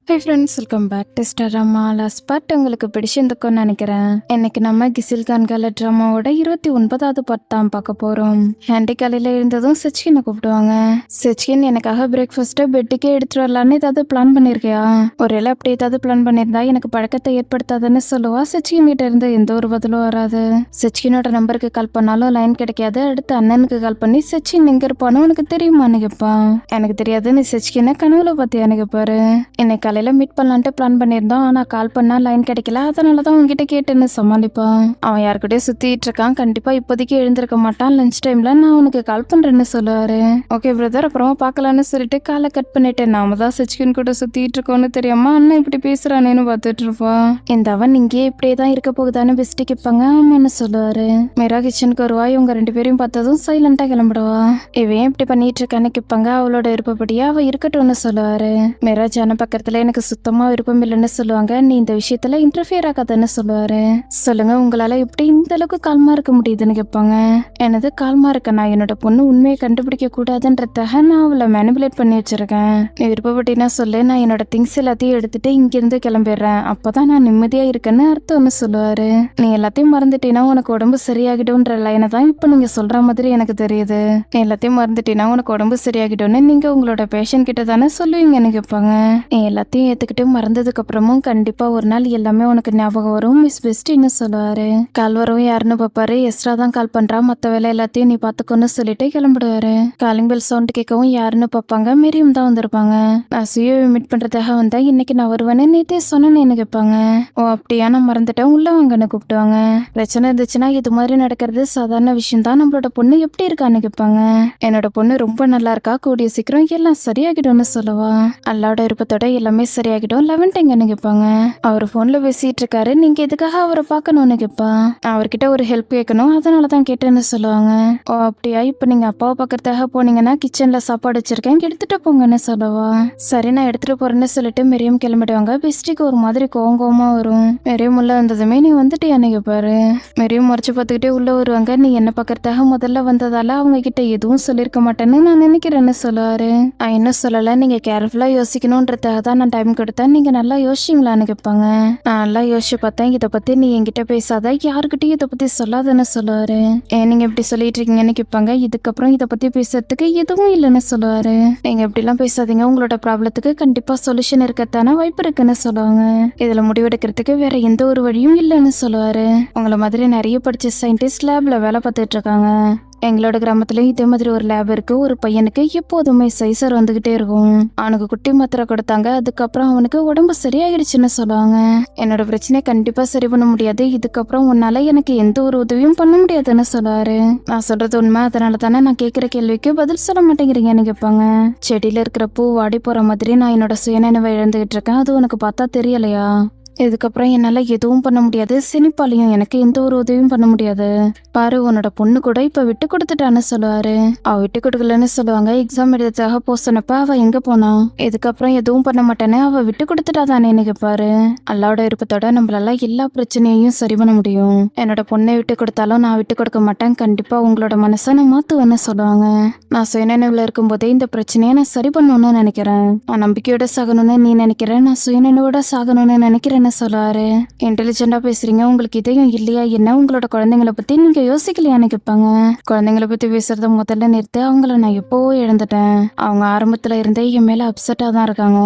High friends, welcome back to star drama. Last part உங்களுக்கு பிடிச்சிருந்துக்கும்னு நினைக்கிறேன். இன்னைக்கு நம்ம கிசில் கான்கால ட்ராமாவோட 29வது பார்ட் தான் பார்க்க போகிறோம். ஹேண்டி காலையில் இருந்ததும் சச்சினை கூப்பிடுவாங்க. சச்சின், எனக்காக பிரேக்ஃபாஸ்ட்டை பெட்டுக்கே எடுத்துட்டு வரலான்னு ஏதாவது பிளான் பண்ணியிருக்கியா? ஒருவேளை அப்படி ஏதாவது பிளான் பண்ணியிருந்தா எனக்கு பழக்கத்தை ஏற்படுத்தாதுன்னு சொல்லுவா. சச்சின் கிட்ட இருந்து எந்த ஒரு பதிலும் வராது. சச்சினோட நம்பருக்கு கால் பண்ணாலும் லைன் கிடைக்காது. அடுத்து அண்ணனுக்கு கால் பண்ணி சச்சின் எங்க இருப்பானோ உனக்கு தெரியுமான்னு கேட்பான். எனக்கு தெரியாது, நீ சச்சினை கனவுல பார்த்தியான்னு கேட்பாரு. இன்னைக்கு காலையில் மீட் பண்ணலான்ட்டு பிளான் பண்ணியிருந்தோம். ஆனால் கால் பண்ணால் லைன் கிடைக்கல, அதனால தான் உங்ககிட்ட கேட்டுன்னு சமாளிப்பான். அவன் யாருக்கிட்டே சுற்றிட்டு இருக்கான், கண்டிப்பாக இப்போதைக்கு எழுந்திருக்க மாட்டான். லஞ்ச் டைமில் நான் உனக்கு கால் பண்ணுறேன்னு சொல்லுவார். ஓகே பிரதர், அப்புறமா பார்க்கலான்னு சொல்லிட்டு காலை கட் பண்ணிட்டேன். நாம தான் சச்சின் கூட சுற்றிட்டு இருக்கோன்னு தெரியாம அண்ணன் இப்படி பேசுகிறானேன்னு பார்த்துட்டு இருப்பான். இந்த அவன் இங்கேயே இப்படியே தான் இருக்க போகுதான்னு பெஸ்ட்டு கேட்பாங்க. ஆமான்னு சொல்லுவார். மீரா கிச்சனுக்கு வருவா. இவங்க 2 பேரையும் பார்த்ததும் சைலண்டாக கிளம்பிடுவா. இவன் இப்படி பண்ணிட்டு இருக்கான்னு கேட்பாங்க. அவளோட விருப்பப்படியா அவள் இருக்கட்டும்னு சொல்லுவார். மீரா ஜன பக்கத்தில் எனக்கு சுத்தமா விருப்பம் இல்லைன்னு சொல்லுவாங்க. நீ இந்த விஷயத்துல இன்டர்ஃபியர் ஆகாதன்னு சொல்லுவாரு. சொல்லுங்க, உங்களால இப்படி இந்த அளவுக்கு கால்மா இருக்க முடியுதுன்னு கேட்பாங்க. எனது கால்மா இருக்க, நான் என்னோட பொண்ணு உண்மையை கண்டுபிடிக்க கூடாதுன்றதாக நான் அவளை மேனிபுலேட் பண்ணி வச்சிருக்கேன். நீ விருப்பப்பட்டினா சொல்லு, நான் என்னோட திங்ஸ் எல்லாத்தையும் எடுத்துட்டு இங்கிருந்து கிளம்பிடுறேன். அப்பதான் நான் நிம்மதியா இருக்கேன்னு அர்த்தம்னு சொல்லுவாரு. நீ எல்லாத்தையும் மறந்துட்டீங்கன்னா உனக்கு உடம்பு சரியாகிடும்ன்ற லைனை தான் இப்ப நீங்க சொல்ற மாதிரி எனக்கு தெரியுது. நீ எல்லாத்தையும் மறந்துட்டீங்கன்னா உனக்கு உடம்பு சரியாகிடும்னு நீங்க உங்களோட பேஷண்ட் கிட்ட தானே சொல்லுவீங்கன்னு கேட்பாங்க. நீ எல்லாத்தையும் ஏத்துக்கிட்டு மறந்ததுக்கு அப்புறமும் கண்டிப்பா ஒரு நாள் எல்லாமே உனக்கு ஞாபகம் வரும் மிஸ் பெஸ்டின்னு சொல்லுவாரு. கால் வரவும் யாருன்னு பாப்பாரு. எஸ்ரா தான் கால் பண்றா, மத்த வேலை எல்லாத்தையும் நீ பாத்துக்கோன்னு சொல்லிட்டு கிளம்பிடுவாரு. காலிங் பெல் சவுண்ட் கேட்கவும் யாருன்னு பாப்பாங்க. மீரியம் தான் வந்திருப்பாங்க. நான் சுயவை மீட் பண்றதாக வந்தா, இன்னைக்கு நான் வருவேன்னு நேத்தே சொன்னேன்னு கேட்பாங்க. ஓ அப்படியா, நான் மறந்துட்டேன், உள்ள வாங்கன்னு கூப்பிடுவாங்க. பிரச்சனை இருந்துச்சுன்னா இது மாதிரி நடக்கிறது சாதாரண விஷயம் தான். நம்மளோட பொண்ணு எப்படி இருக்கான்னு கேட்பாங்க. என்னோட பொண்ணு ரொம்ப நல்லா இருக்கா, கூடிய சீக்கிரம் எல்லாம் சரியாகிடும்னு சொல்லுவா. அல்லாவோட விருப்பத்தோட எல்லாமே சரியாகிடும். 11 எங்கன்னு கேட்பாங்க. அவர் போன்ல பேசிட்டு இருக்காரு. நீங்க எதுக்காக அவரை பார்க்கணும்னு கேட்பா. அவர்கிட்ட ஒரு ஹெல்ப் கேட்கணும், அதனாலதான் கேட்டேன்னு சொல்லுவாங்க. ஓ அப்படியா, இப்ப நீங்க அப்பாவை பார்க்கறதுக்காக போனீங்கன்னா கிச்சன்ல சாப்பாடு வச்சிருக்கேன், எடுத்துட்டு போங்கன்னு சொல்லுவா. சரி நான் எடுத்துட்டு போறேன்னு சொல்லிட்டு மெரியம் கிளம்பிடுவாங்க. பெஸ்டிக்கு ஒரு மாதிரி கோவமா வரும். மெரியம் உள்ள வந்ததுமே நீ வந்துட்டியான்னு கேட்பாரு. மெரியம் முறைச்சு பார்த்துக்கிட்டே உள்ள வருவாங்க. நீ என்ன பார்க்கறதுக்காக முதல்ல வந்ததால அவங்க கிட்ட எதுவும் சொல்லிருக்க மாட்டேன்னு நான் நினைக்கிறேன்னு சொல்லுவாரு. நான் இன்னும் சொல்லல, நீங்க கேர்ஃபுல்லா யோசிக்கணும்ன்றதுக்காக தான் நான் டைம் கொடுத்தேன், நீங்க நல்லா யோசிச்சிங்களான்னு கேட்பாங்க. நான் நல்லா யோசிச்சு பார்த்தேன், இதை பத்தி நீ என்கிட்ட பேசாத, யாருக்கிட்டையும் இதை பத்தி சொல்லாதன்னு சொல்லுவாரு. ஏன் நீங்க இப்படி சொல்லிட்டு இருக்கீங்கன்னு கேட்பாங்க. இதுக்கப்புறம் இதை பத்தி பேசுறதுக்கு எதுவும் இல்லைன்னு சொல்லுவாரு. நீங்க இப்படிலாம் பேசாதீங்க, உங்களோட ப்ராப்ளத்துக்கு கண்டிப்பா சொல்யூஷன் இருக்கத்தான வாய்ப்பு இருக்குன்னு சொல்லுவாங்க. இதுல முடிவெடுக்கிறதுக்கு வேற எந்த ஒரு வழியும் இல்லைன்னு சொல்லுவாரு. உங்களை மாதிரி நிறைய படிச்ச சயின்டிஸ்ட் லேப்ல வேலை பார்த்துட்டு இருக்காங்க. எங்களோட கிராமத்துலயும் இதே மாதிரி ஒரு லேப் இருக்கு. ஒரு பையனுக்கு எப்போதுமே சைசர் வந்துகிட்டே இருக்கும். அவனுக்கு குட்டி மாத்திரை கொடுத்தாங்க, அதுக்கப்புறம் அவனுக்கு உடம்பு சரியாயிடுச்சுன்னு சொல்லுவாங்க. என்னோட பிரச்சனையை கண்டிப்பா சரி பண்ண முடியாது, இதுக்கப்புறம் உன்னால எனக்கு எந்த ஒரு உதவியும் பண்ண முடியாதுன்னு சொல்லுவாரு. நான் சொல்றது உண்மை, அதனால தானே நான் கேட்கிற கேள்விக்கு பதில் சொல்ல மாட்டேங்கிறீங்கன்னு கேட்பாங்க. செடியில இருக்கிற பூ வாடி போற மாதிரி நான் என்னோட சுயநினைவை இழந்துகிட்டு இருக்கேன், அது உனக்கு பார்த்தா தெரியலையா? இதுக்கப்புறம் என்னால எதுவும் பண்ண முடியாது, சினிப்பாலையும் எனக்கு எந்த ஒரு உதவியும் பண்ண முடியாது. பாரு, உன்னோட பொண்ணு கூட இப்ப விட்டு கொடுத்துட்டான்னு சொல்லுவாரு. அவ விட்டு கொடுக்கலன்னு சொல்லுவாங்க. எக்ஸாம் எழுதுறதுக்காக போசனப்ப அவ எங்க போனா? இதுக்கப்புறம் எதுவும் பண்ண மாட்டேன்னு அவ விட்டு கொடுத்துட்டாதானேன்னு கேட்பாரு. அல்லாவோட விருப்பத்தோட நம்மளால எல்லா பிரச்சனையையும் சரி பண்ண முடியும். என்னோட பொண்ணை விட்டு கொடுத்தாலும் நான் விட்டு கொடுக்க மாட்டேன், கண்டிப்பா உங்களோட மனசை நான் மாத்துவேன்னு சொல்லுவாங்க. நான் சுயநினைவுல இருக்கும் போதே இந்த பிரச்சனையை நான் சரி பண்ணணும்னு நினைக்கிறேன். நான் நம்பிக்கையோட சாகணும்னு நீ நினைக்கிறேன், நான் சுயநினைவோட சாகணும்னு நினைக்கிறேன் சொல்லுவாரு. இன்டெலிஜென்டா பேசுறீங்க, உங்களுக்கு இதையும் இல்லையா என்ன? உங்களோட குழந்தைங்களை பத்தி நீங்க யோசிக்கலையான்னு கேட்பாங்க. குழந்தைங்களை பத்தி பேசுறத முதல்ல நிறுத்து, அவங்கள நான் எப்போவோ இழந்துட்டேன். அவங்க ஆரம்பத்துல இருந்தே என் மேல அப்செட்டா தான் இருக்காங்க.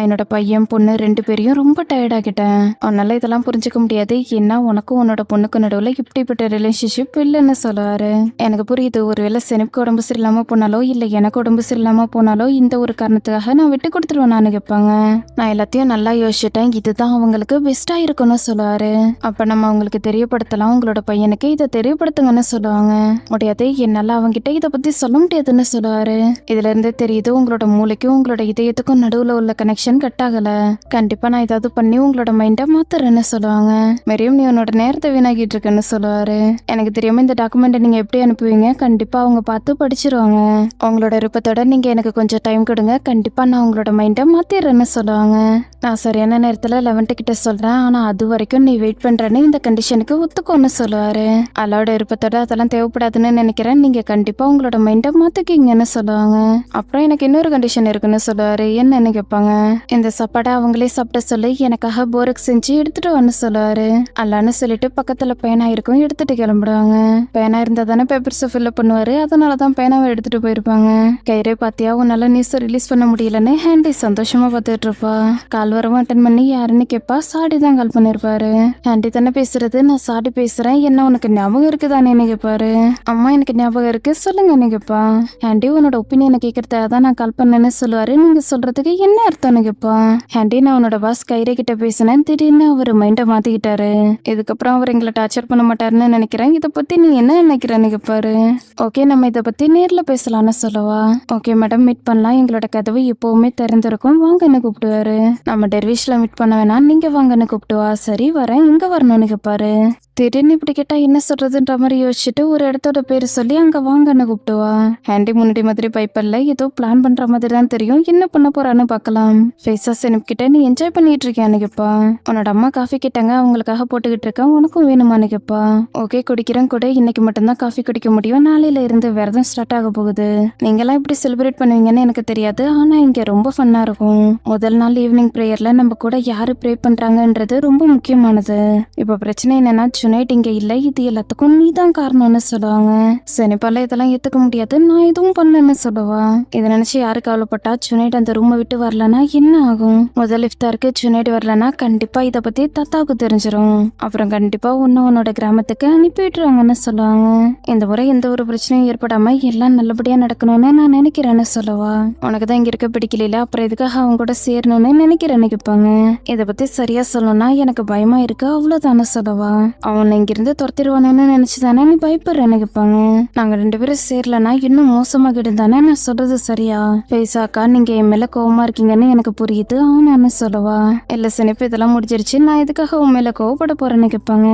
என்னோட பையன் பொண்ணு 2 பேரையும் ரொம்ப டயர்ட் ஆகிட்டேன். அவனால இதெல்லாம் புரிஞ்சுக்க முடியாது, ஏன்னா உனக்கும் உன்னோட பொண்ணுக்கு நடுவுல இப்படிப்பட்ட ரிலேஷன்ஷிப் இல்லைன்னு சொல்லுவாரு. எனக்கு புரியுது, ஒருவேளை செனிப்க்கு உடம்பு சரியில்லாம போனாலோ இல்ல எனக்கு உடம்பு சரியில்லாம போனாலோ இந்த ஒரு காரணத்துக்காக நான் விட்டு கொடுத்துருவேனான்னு கேட்பாங்க. நான் எல்லாத்தையும் நல்லா யோசிச்சுட்டேன், இதுதான் அவங்களுக்கு பெஸ்டா இருக்கும்னு சொல்லுவாரு. அப்ப நம்ம அவங்களுக்கு தெரியப்படுத்தலாம், உங்களோட பையனுக்கு இதை தெரியப்படுத்துங்கன்னு சொல்லுவாங்க. முடியாது, என்னால அவங்கிட்ட இதை பத்தி சொல்ல முடியாதுன்னு சொல்லுவாரு. இதுல இருந்து தெரியுது, உங்களோட மூளைக்கும் உங்களோட இதயத்துக்கும் நடுவுல உள்ள கனெக்ஷன் கட் ஆகல. கண்டிப்பா நான் ஏதாவது பண்ணி உங்களோட மைண்டை மாத்துறேன்னு சொல்லுவாங்க. மெரியம், நீ உன்னோட நேரத்தை வீணாகிட்டு இருக்குன்னு சொல்லுவாரு. எனக்கு தெரியாம இந்த டாக்குமெண்ட் நீங்க எப்படி அனுப்புவீங்க? கண்டிப்பா அவங்க பார்த்து படிச்சிருவாங்க. உங்களோட விருப்பத்தோட நீங்க எனக்கு கொஞ்சம் டைம் கொடுங்க, கண்டிப்பா நான் உங்களோட மைண்டை மாத்திடுறேன்னு சொல்லுவாங்க. நான் சரியான நேரத்துல 11 கிட்ட சாப்பிட சொல்றேன், ஆனா அது வரைக்கும் நீ வெயிட் பண்றேன்னு இந்த கண்டிஷனுக்கு ஒத்துக்கோன்னு சொல்லுவாரு. அல்லாவோட விருப்பத்தோட அதெல்லாம் தேவைப்படாதுன்னு நினைக்கிறேன், நீங்க கண்டிப்பா உங்களோட மைண்டை மாத்திக்கிங்கன்னு சொல்லுவாங்க. அப்புறம் எனக்கு இன்னொரு கண்டிஷன் இருக்குன்னு சொல்லுவாரு. என்னன்னு கேட்பாங்க. இந்த சாப்பாடை அவங்களே சாப்பிட சொல்லி எனக்காக போரக் செஞ்சு எடுத்துட்டு வான்னு சொல்லுவாரு. அல்லான்னு சொல்லிட்டு பக்கத்துல பேனா இருக்கும் எடுத்துட்டு கிளம்பிடுவாங்க. பேனா இருந்தா தானே பேப்பர்ஸை ஃபில்அப் பண்ணுவாரு, அதனாலதான் பேனாவை எடுத்துட்டு போயிருப்பாங்க. கயிறே பாத்தியா, உன்னால நியூஸ் ரிலீஸ் பண்ண முடியலன்னு ஹேண்டி சந்தோஷமா பார்த்துட்டு இருப்பா. கால் வரவும் அட்டன் பண்ணி யாருன்னு கேட்பா. சாடி தான் கால் பண்ணிருப்பாரு. ஹேண்டி தானே பேசுறது, நான் சாடி பேசுறேன், என்ன உனக்கு ஞாபகம் இருக்குதானேன்னு கேட்பாரு. அம்மா எனக்கு ஞாபகம் இருக்கு, சொல்லுங்கன்னு கேட்பா. ஹேண்டி உன்னோட ஒப்பீனியனை கேட்கறதுக்காக தான் நான் கால் பண்ணேன்னு சொல்லுவாரு. நீங்க சொல்றதுக்கு என்ன அர்த்தம்னு கேட்பா. ஹேண்டி நான் உன்னோட பாஸ் கைரே கிட்ட பேசினேன், திடீர்னு அவர் மைண்டை மாத்திக்கிட்டாரு, இதுக்கப்புறம் அவர் எங்களை டார்ச்சர் பண்ண மாட்டாருன்னு நினைக்கிறேன், இதை பத்தி நீ என்ன நினைக்கிறேன்னு கேட்பாரு. ஓகே, நம்ம இதை பத்தி நேர்ல பேசலாம்னு சொல்லவா. ஓகே மேடம், மீட் பண்ணலாம், எங்களோட கதவு எப்பவுமே திறந்திருக்கும், வாங்கன்னு கூப்பிடுவாரு. நம்ம டெர்விஷ்ல மீட் பண்ண வேணாம், நீங்க வாங்கன்னு கூப்பிடுவா. சரி வரேன், இங்க வரணும்னு கேட்பாரு. திடீர்னு இப்படி கேட்டா என்ன சொல்றதுன்ற மாதிரி யோசிச்சுட்டு ஒரு இடத்தோட பேரு சொல்லி அங்க வாங்கன்னு கூப்பிடுவா. ஹேண்டி முன்னாடி மாதிரி பைப்பல்ல ஏதோ பிளான் பண்ற மாதிரி தான் தெரியும், என்ன பண்ண போறான்னு பாக்கலாம். ஃபேஸா செனிப் கிட்ட நீ என்ஜாய் பண்ணிட்டு இருக்கியான்னு கேப்பா. உன்னோட அம்மா காஃபி கேட்டாங்க, அவங்களுக்காக போட்டுக்கிட்டு இருக்கேன், உனக்கும் வேணுமான்னு கேப்பா. ஓகே குடிக்கிறேன் கூட, இன்னைக்கு மட்டும்தான் காஃபி குடிக்க முடியும், நாளையில இருந்து விரதம் ஸ்டார்ட் ஆக போகுது. நீங்கெல்லாம் இப்படி செலிப்ரேட் பண்ணுவீங்கன்னு எனக்கு தெரியாது, ஆனா இங்க ரொம்ப ஃபன்னா இருக்கும். முதல் நாள் ஈவினிங் ப்ரேயர்ல நம்ம கூட யாரு ப்ரே பண்றாங்கன்றது ரொம்ப முக்கியமானது. இப்ப பிரச்சனை என்னன்னா ஜுனைட் இங்க இல்ல, இது எல்லாத்துக்கும் நீ தான் காரணம்னு சொல்லுவாங்க. செனிப்பால இதெல்லாம் ஏத்துக்க முடியாது, நான் எதுவும் பண்ணலன்னு சொல்லுவா. இதை நினைச்சு யாரு கவலைப்பட்டா, ஜுனைட் அந்த ரூமை விட்டு வரலன்னா என்ன ஆகும்? முதல் இஃப்தாருக்கு ஜுனைட் வரலன்னா கண்டிப்பா இதை பத்தி தாத்தாவுக்கு தெரிஞ்சிடும், அப்புறம் கண்டிப்பா உன்னோட கிராமத்துக்கு அனுப்பி விட்டுருவாங்கன்னு சொல்லுவாங்க. இந்த முறை எந்த ஒரு பிரச்சனையும் ஏற்படாம எல்லாம் நல்லபடியா நடக்கணும்னு நான் நினைக்கிறேன்னு சொல்லுவா. உனக்கு தான் இங்க இருக்க பிடிக்கல, அப்புறம் எதுக்காக அவங்க கூட சேரணும்னு நினைக்கிறேன்னு கேட்பாங்க. இதை பத்தி சரியா சொல்லணும்னா எனக்கு பயமா இருக்கு, அவ்வளவுதானே சொல்லுவா. அவனை இங்கிருந்து துரத்திடுவானு நினைச்சுதானே நீ பயப்படுறேன்னு கேட்பாங்க. நாங்க 2 பேரும் சேரலன்னா இன்னும் மோசமாகிடும் தானே நான் சொல்றது சரியா? பேசாக்கா நீங்க என் மேல கோவமா இருக்கீங்கன்னு எனக்கு புரியுது, அவனு சொல்லுவா. இல்ல சினிப்பு இதெல்லாம் முடிஞ்சிருச்சு, நான் எதுக்காக உன் மேல கோவப்பட போறேன்னு கேட்பாங்க.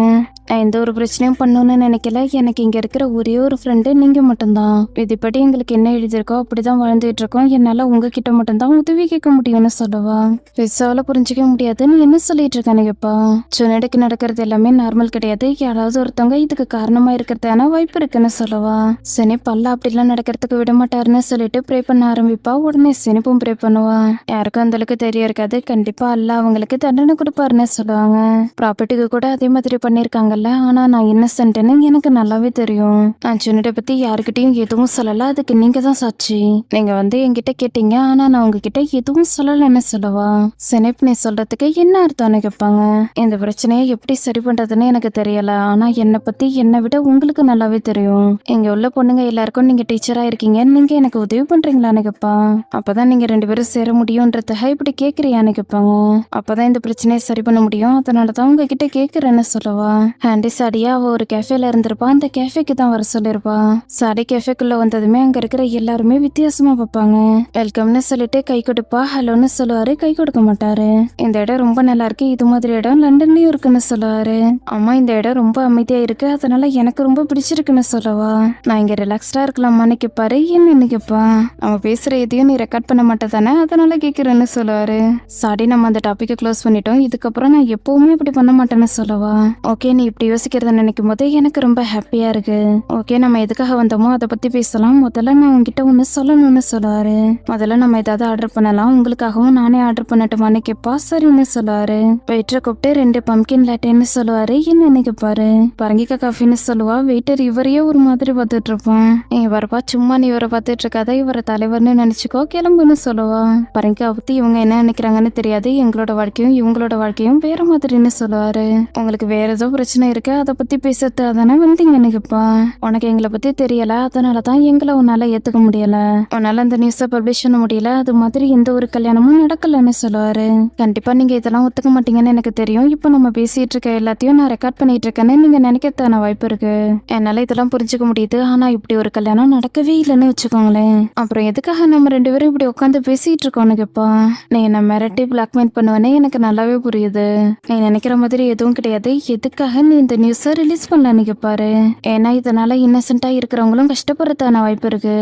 நான் எந்த ஒரு பிரச்சனையும் பண்ணணும்னு நினைக்கல, எனக்கு இங்க இருக்கிற ஒரே ஒரு ஃப்ரெண்டு நீங்க மட்டும்தான். விதிப்படி எங்களுக்கு என்ன எழுதியிருக்கோ அப்படிதான் வாழ்ந்துட்டு இருக்கோம், என்னால உங்ககிட்ட மட்டும்தான் உதவி கேட்க முடியும்னு சொல்லுவா. பெருசாவில புரிஞ்சிக்க முடியாது, நீ என்ன சொல்லிட்டு இருக்கான்னு கேப்பா. சொன்னடுக்கு நடக்கிறது எல்லாமே நார்மல் கிடையாது, யாராவது ஒருத்தவங்க இதுக்கு காரணமா இருக்கிறதான வாய்ப்பு இருக்குன்னு சொல்லுவா. சினிப் அல்ல அப்படிலாம் நடக்கிறதுக்கு விட மாட்டாருன்னு சொல்லிட்டு ப்ரே பண்ண ஆரம்பிப்பா. உடனே சினிப்பும் ப்ரே பண்ணுவா. யாருக்கும் அந்த அளவுக்கு தெரிய இருக்காது, கண்டிப்பா அல்ல அவங்களுக்கு தண்டனை கொடுப்பாருன்னு சொல்லுவாங்க. ப்ராப்பர்ட்டிக்கு கூட அதே மாதிரி பண்ணிருக்காங்கல்ல, ஆனா நான் இன்னசென்ட்னு எனக்கு நல்லாவே தெரியும். நான் சின்னட பத்தி யாருக்கிட்டையும் எதுவும் சொல்லல, அதுக்கு நீங்க தான் சாட்சி. நீங்க என்கிட்ட கேட்டீங்க, ஆனா நான் உங்ககிட்ட எதுவும் சொல்லலன்னு சொல்லுவா. சினிப் நீ சொல்றதுக்கு என்ன அர்த்தம்னு கேட்பாங்க. இந்த பிரச்சனையை எப்படி சரி பண்றதுன்னு எனக்கு தெரியல, ஆனா என்னை பத்தி என்னை விட உங்களுக்கு நல்லாவே தெரியும். இங்க உள்ள பொண்ணுங்க எல்லாருக்கும் நீங்க டீச்சரா இருக்கீங்க, நீங்க எனக்கு உதவி பண்றீங்களான்னு கேப்பா. அப்பதான் நீங்க 2 பேரும் சேர முடியும்ன்றதுக்காக இப்படி கேக்குறியான்னு கேட்பாங்க. அப்பதான் இந்த பிரச்சனையை சரி பண்ண முடியும், அதனாலதான் உங்ககிட்ட கேக்குறேன்னு சொல்லுவா. ஹேண்டி சாடியா அவ ஒரு கேஃபேல இருந்திருப்பா, அந்த கேஃபேக்கு தான் வர சொல்லிருப்பா. சாடி கேஃபேக்குள்ள வந்ததுமே அங்க இருக்கிற எல்லாருமே வித்தியாசமா பார்ப்பாங்க. வெல்கம்னு சொல்லிட்டு கை கொடுப்பா. ஹலோன்னு சொல்லுவாரு, கை கொடுக்க மாட்டாரு. இந்த இடம் ரொம்ப நல்லா இருக்கு, இது மாதிரி இடம் லண்டன்லயும் இருக்குன்னு சொல்லுவாரு. அம்மா இந்த இடம் ரொம்ப அமைதியா இருக்கு, அதனால எனக்கு ரொம்ப பிடிச்சிருக்குன்னு சொல்லவா. நான் இங்க ரிலாக்ஸ்டா இருக்கலாமான்னு கேட்பாரு. என்னன்னு கேட்பா. நம்ம பேசுற எதையும் நீ ரெக்கார்ட் பண்ண மாட்டேதானே, அதனால கேட்கிறேன்னு சொல்லுவாரு. சாடி நம்ம அந்த டாபிக்கை க்ளோஸ் பண்ணிட்டோம், இதுக்கப்புறம் நான் எப்பவுமே இப்படி பண்ண மாட்டேன்னு சொல்லவா. ஓகே, நீ இப்படி யோசிக்கிறத நினைக்கும் போது எனக்கு ரொம்ப ஹாப்பியா இருக்கு. ஓகே, நம்ம எதுக்காக வந்தோமோ அதை பத்தி பேசலாம், முதல்ல நான் உங்ககிட்ட ஒண்ணு சொல்லணும்னு சொல்லுவாரு. முதல்ல நம்ம ஏதாவது ஆர்டர் பண்ணலாம், உங்களுக்காகவும் நானே ஆர்டர் பண்ணட்டுமான்னு கேட்பா. சரின்னு சொல்லுவாரு. வெயிட்டரை கூப்பிட்டு 2 பம்கின் லாட்டேன்னு சொல்லுவாரு. என்னன்னு கேட்பாரு. பரங்கிக்கா காஃபின்னு சொல்லுவா. வெயிட்டர் இவரையே ஒரு மாதிரி பார்த்துட்டு இருப்பான். இங்க வரப்பா, சும்மா நீ இவரை பார்த்துட்டு இருக்காத, இவரை தலைவர்னு நினைச்சுக்கோ, கிளம்புன்னு சொல்லுவா. பரங்கிக்கா பத்தி இவங்க என்ன நினைக்கிறாங்கன்னு தெரியாது, எங்களோட வாழ்க்கையும் இவங்களோட வாழ்க்கையும் வேற மாதிரின்னு சொல்லுவாரு. உங்களுக்கு வேற ஏதோ பிரச்சனை இருக்கு, அதை பத்தி பேசுறது தானே வந்தீங்கன்னு கேட்பா. உனக்கு எங்களை பத்தி தெரியல, அதனாலதான் எங்களை உன்னால ஏத்துக்க முடியல, உன்னால அந்த நியூஸை பப்ளிஷ் பண்ண முடியல, அது மாதிரி எந்த ஒரு கல்யாணமும் நடக்கலன்னு சொல்லுவாரு. கண்டிப்பா நீங்க இதெல்லாம் ஒத்துக்க மாட்டீங்கன்னு எனக்கு தெரியும், இப்போ நம்ம பேசிட்டு இருக்க எல்லாத்தையும் நான் ரெக்கார்ட் பண்ணிட்டு இருக்கேன்னு நீங்க நினைக்கிறதுக்கான வாய்ப்பு இருக்கு. என்னால இதெல்லாம் புரிஞ்சுக்க முடியுது. ஆனா இப்படி ஒரு கல்யாணம் நடக்கவே இல்லைன்னு வச்சுக்கோங்களேன். அப்புறம் எதுக்காக நம்ம 2 பேரும் இப்படி உட்காந்து பேசிட்டு இருக்கோம்னு கேப்பா. நீ என்ன மிரட்டி பிளாக்மெயில் பண்ணுவேன்னு எனக்கு நல்லாவே புரியுது. நீ நினைக்கிற மாதிரி எதுவும் கிடையாது. எதுக்காக நீ இந்த நியூஸை ரிலீஸ் பண்ணலன்னு கேப்பாரு. ஏன்னா இதனால இன்னசென்ட்டா இருக்கிறவங்களும் கஷ்டப்படுறதுக்கான வாய்ப்பு இருக்கு.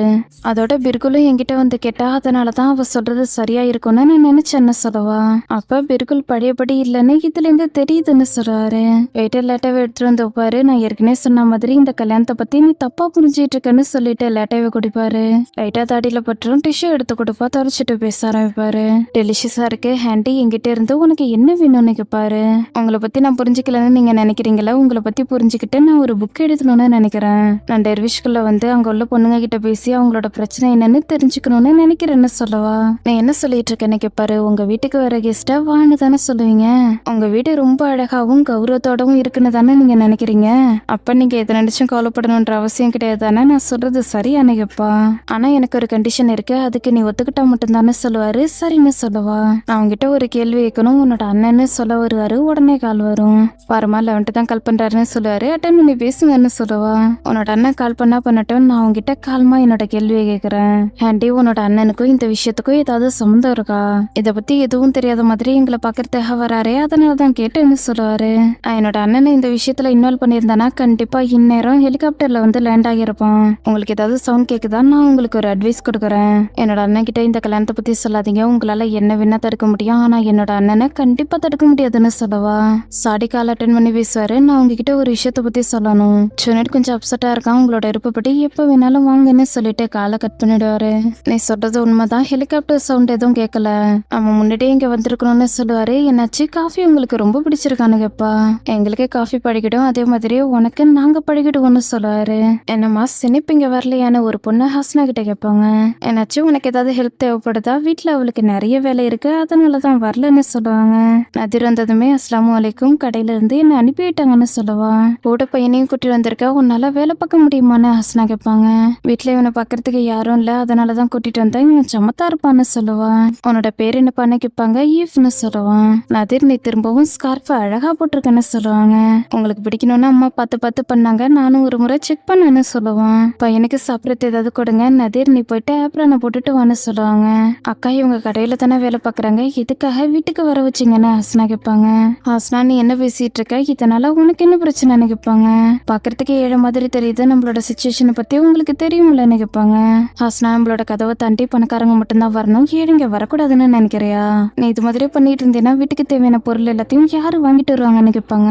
அதோட பிர்குலும் என்கிட்ட வந்து கேட்டா அதனாலதான் அவ சொல்றது சரியா இருக்கும்னு நான் நினைச்சேன்னு சொல்லவா. அப்ப பிர்குல் பழையபடி இல்லைன்னு இதுல இருந்து தெரியுதுன்னு சொல்றாரு. வெயிட்டர் லேட்டாவை எடுத்துட்டு வந்து வைப்பாரு. நான் ஏற்கனவே சொன்ன மாதிரி இந்த கல்யாணத்தை பத்தி நீ தப்பா புரிஞ்சிட்டு இருக்கன்னு சொல்லிட்டு லேட்டாவை குடிப்பாரு. லைட்டா தாடியில பற்றும் டிஷ்யூ எடுத்து கொடுப்பா. தொடச்சிட்டு பேச ஆரம்பிப்பாரு. டெலிஷியஸா இருக்கு ஹேண்டி, என்கிட்ட இருந்து உனக்கு என்ன வேணும்னு கேட்பாரு. உங்களை பத்தி நான் புரிஞ்சுக்கலன்னு நீங்க நினைக்கிறீங்களா? உங்களை பத்தி புரிஞ்சுக்கிட்டு நான் ஒரு புக் எழுதணும்னு நினைக்கிறேன். நான் டெர்விஷ்குள்ள வந்து அங்க உள்ள பொண்ணுங்க கிட்ட பேசி அவங்களோட பிரச்சனை என்னன்னு தெரிஞ்சுக்கணும்னு நினைக்கிறேன்னு சொல்லவா. நீ என்ன சொல்லிட்டு இருக்கேன்னு கேட்பாரு. உங்க வீட்டுக்கு வர கெஸ்டா வான்னு தானே சொல்லுவீங்க. உங்க வீடு ரொம்ப அழகாவும் கௌரவத்தோடவும் இருக்குன்னு தானே நீங்க நினைக்கிறீங்க. அப்ப நீங்க எதை நினைச்சும் கவலைப்படணும்ன்ற அவசியம் கிடையாது தானே. நான் சொல்றது சரியானு கேப்பா. ஆனா எனக்கு ஒரு கண்டிஷன் இருக்கு, அதுக்கு நீ ஒத்துக்கிட்டா மட்டும் தானே சொல்லுவாரு. சரின்னு சொல்லுவா. நான் உங்ககிட்ட ஒரு கேள்வி கேட்கணும். உன்னோட அண்ணன்னு சொல்ல வருவாரு. உடனே கால் வரும். பாருமா 11 தான் கால் பண்றாருன்னு சொல்லுவாரு. அட்டன் பண்ணி பேசுங்கன்னு சொல்லுவா. உன்னோட அண்ணன் கால் பண்ணட்டும். நான் உங்ககிட்ட கால்மா என்னோட கேள்வியை கேட்கிறேன். ஹேண்டி, உன்னோட அண்ணனுக்கும் இந்த விஷயத்துக்கும் ஏதாவது சம்மந்தம் இருக்கா? இதை பத்தி எதுவும் தெரியாத மாதிரி எங்களை பாக்குறதுக்காக வராரு. அதனாலதான் கேட்டேன்னு சொல்லுவாரு. நான் என்னோட அண்ணனை இந்த விஷயத்துல இன்வால்வ் பண்ணியிருந்தேன்னா கண்டிப்பா இந்நேரம் ஹெலிகாப்டர்ல வந்து லேண்ட் ஆகியிருப்பான். உங்களுக்கு ஏதாவது சவுண்ட் கேக்குதா? நான் உங்களுக்கு ஒரு அட்வைஸ் கொடுக்குறேன். என்னோட அண்ணன் கிட்ட இந்த கல்யாணத்தை பத்தி சொல்லாதீங்க. உங்களால என்ன வேணா தடுக்க முடியும், ஆனா என்னோட அண்ணனை கண்டிப்பா தடுக்க முடியாதுன்னு சொல்லவா. சாடி கால் அட்டன் பண்ணி பேசுவாரு. நான் உங்ககிட்ட ஒரு விஷயத்த பத்தி சொல்லணும். சுனட் கொஞ்சம் அப்செட்டா இருக்கான். உங்களோட விருப்பப்படி எப்ப வேணாலும் வாங்கன்னு சொல்லிட்டு காலை கட் பண்ணிடுவாரு. நீ சொல்றது உண்மைதான். ஹெலிகாப்டர் சவுண்ட் எதுவும் கேட்கல. அவன் முன்னாடியே இங்க வந்திருக்கணும்னு சொல்லுவாரு. என்னாச்சு, காஃபி உங்களுக்கு ரொம்ப பிடிச்சிருக்கானு கேப்பா. எங்களுக்கு காஃபி பழகிடும், அதே மாதிரி உனக்கு நாங்க பழகிடுவோம்னு சொல்லுவாரு. என்னம்மா சினிப்பு இங்க வரலையான்னு ஒரு பொண்ணு ஹாஸ்னா கிட்ட கேட்பாங்க. என்னாச்சு, உனக்கு ஏதாவது ஹெல்ப் தேவைப்படுதா? வீட்டுல அவளுக்கு நிறைய வேலை இருக்கு, அதனாலதான் வரலன்னு சொல்லுவாங்க. நதிர் வந்ததுமே அஸ்ஸலாமு அலைக்கும், கடையில இருந்து என்ன அனுப்பி விட்டாங்கன்னு சொல்லுவா. கூட பையனையும் கூட்டி வந்திருக்க, உன்னால வேலை பார்க்க முடியுமான்னு ஹாஸ்னா கேட்பாங்க. வீட்டுல இவனை பாக்குறதுக்கு யாரும் இல்ல, அதனாலதான் கூட்டிட்டு வந்தேன். இவன் சமத்தா இருப்பான்னு சொல்லுவா. உன்னோட பேர் என்னப்பான்னு கேட்பாங்க. ஈஃப்னு சொல்லுவான். நதிர், நீ திரும்பவும் ஸ்கார்ஃப் அழகா போட்டிருக்கேன்னு சொல்லுவாங்க. உங்களுக்கு பிடிக்கணும்னு அம்மா பார்த்து பண்ணாங்க, நானும் ஒரு முறை செக் பண்ணேன்னு சொல்லுவான். பையனுக்கு சாப்பிடறது ஏதாவது கொடுங்க. நதிர், நீ போயிட்டு ஆப்ரானை போட்டுட்டு வான்னு சொல்லுவாங்க. அக்கா, இவங்க கடையில தானே வேலை பாக்குறாங்க, எதுக்காக வீட்டுக்கு வர வச்சிங்கன்னு ஹாஸ்னா கேட்பாங்க. ஹாஸ்னா, நீ என்ன பேசிட்டு இருக்க? இதனால உனக்கு என்ன பிரச்சனைன்னு கேட்பாங்க. பாக்குறதுக்கு ஏழை மாதிரி தெரியுது, நம்மளோட சிச்சுவேஷனை பத்தி உங்களுக்கு தெரியுமில்லன்னு கேட்பாங்க. ஹாஸ்னா, நம்மளோட கதவை தாண்டி பணக்காரங்க மட்டும்தான் வரணும், ஏழைங்க வரக்கூடாதுன்னு நினைக்கிறியா? நீ இது மாதிரி பண்ணிட்டு இருந்தீங்கன்னா வீட்டுக்கு தேவையான பொருள் எல்லாத்தையும் யாரு வாங்கிட்டு வருவாங்கன்னு கேட்பாங்க.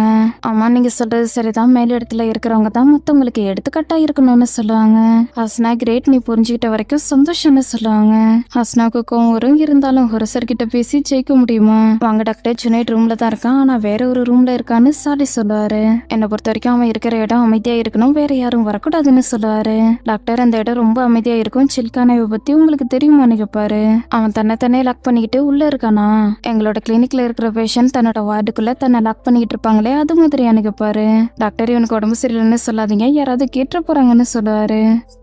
ஆமா, நீங்க சொல்றது சரிதான். மேல் இடத்துல இருக்கிறவங்க தான் மத்தவங்களுக்கு எடுத்துக்காட்டா இருக்கணும்னு சொல்லுவாங்க. ஹாஸ்னா, கிரேட், நீ புரிஞ்சுக்கிட்ட வரைக்கும் சந்தோஷம்னு சொல்லுவாங்க. ஹாஸ்னாவுக்கு கோவம் வரும். இருந்தாலும் ஹொரசர் கிட்ட பேசி ஜெயிக்க முடியுமா? வாங்க டாக்டர், ஜுனைட் ரூம்ல தான் இருக்கான், ஆனா வேற ஒரு ரூம்ல இருக்கான்னு சாடி சொல்லுவாரு. என்னை பொறுத்த வரைக்கும் அவன் இருக்கிற இடம் அமைதியா இருக்கணும், வேற யாரும் வரக்கூடாதுன்னு சொல்லுவாரு. டாக்டர், அந்த இடம் ரொம்ப அமைதியா இருக்கும். சில்கானாவை பத்தி உங்களுக்கு தெரியுமான்னு கேட்பாரு. அவன் தன்னை லாக் பண்ணிக்கிட்டு உள்ள இருக்கானா? எங்களோட கிளினிக்ல இருக்கிற பேஷண்ட் தன்னோட வார்டுக்குள்ள தன்னை லாக் பண்ணிக்கிட்டு இருப்பாங்களே, அது மாதிரியானு கேட்பாரு. டாக்டர், இவனுக்கு உடம்பு சரியில்லைன்னு சொல்லாதீங்க, யாராவது கேட்டு போறாங்கன்னு சொல்லுவாரு.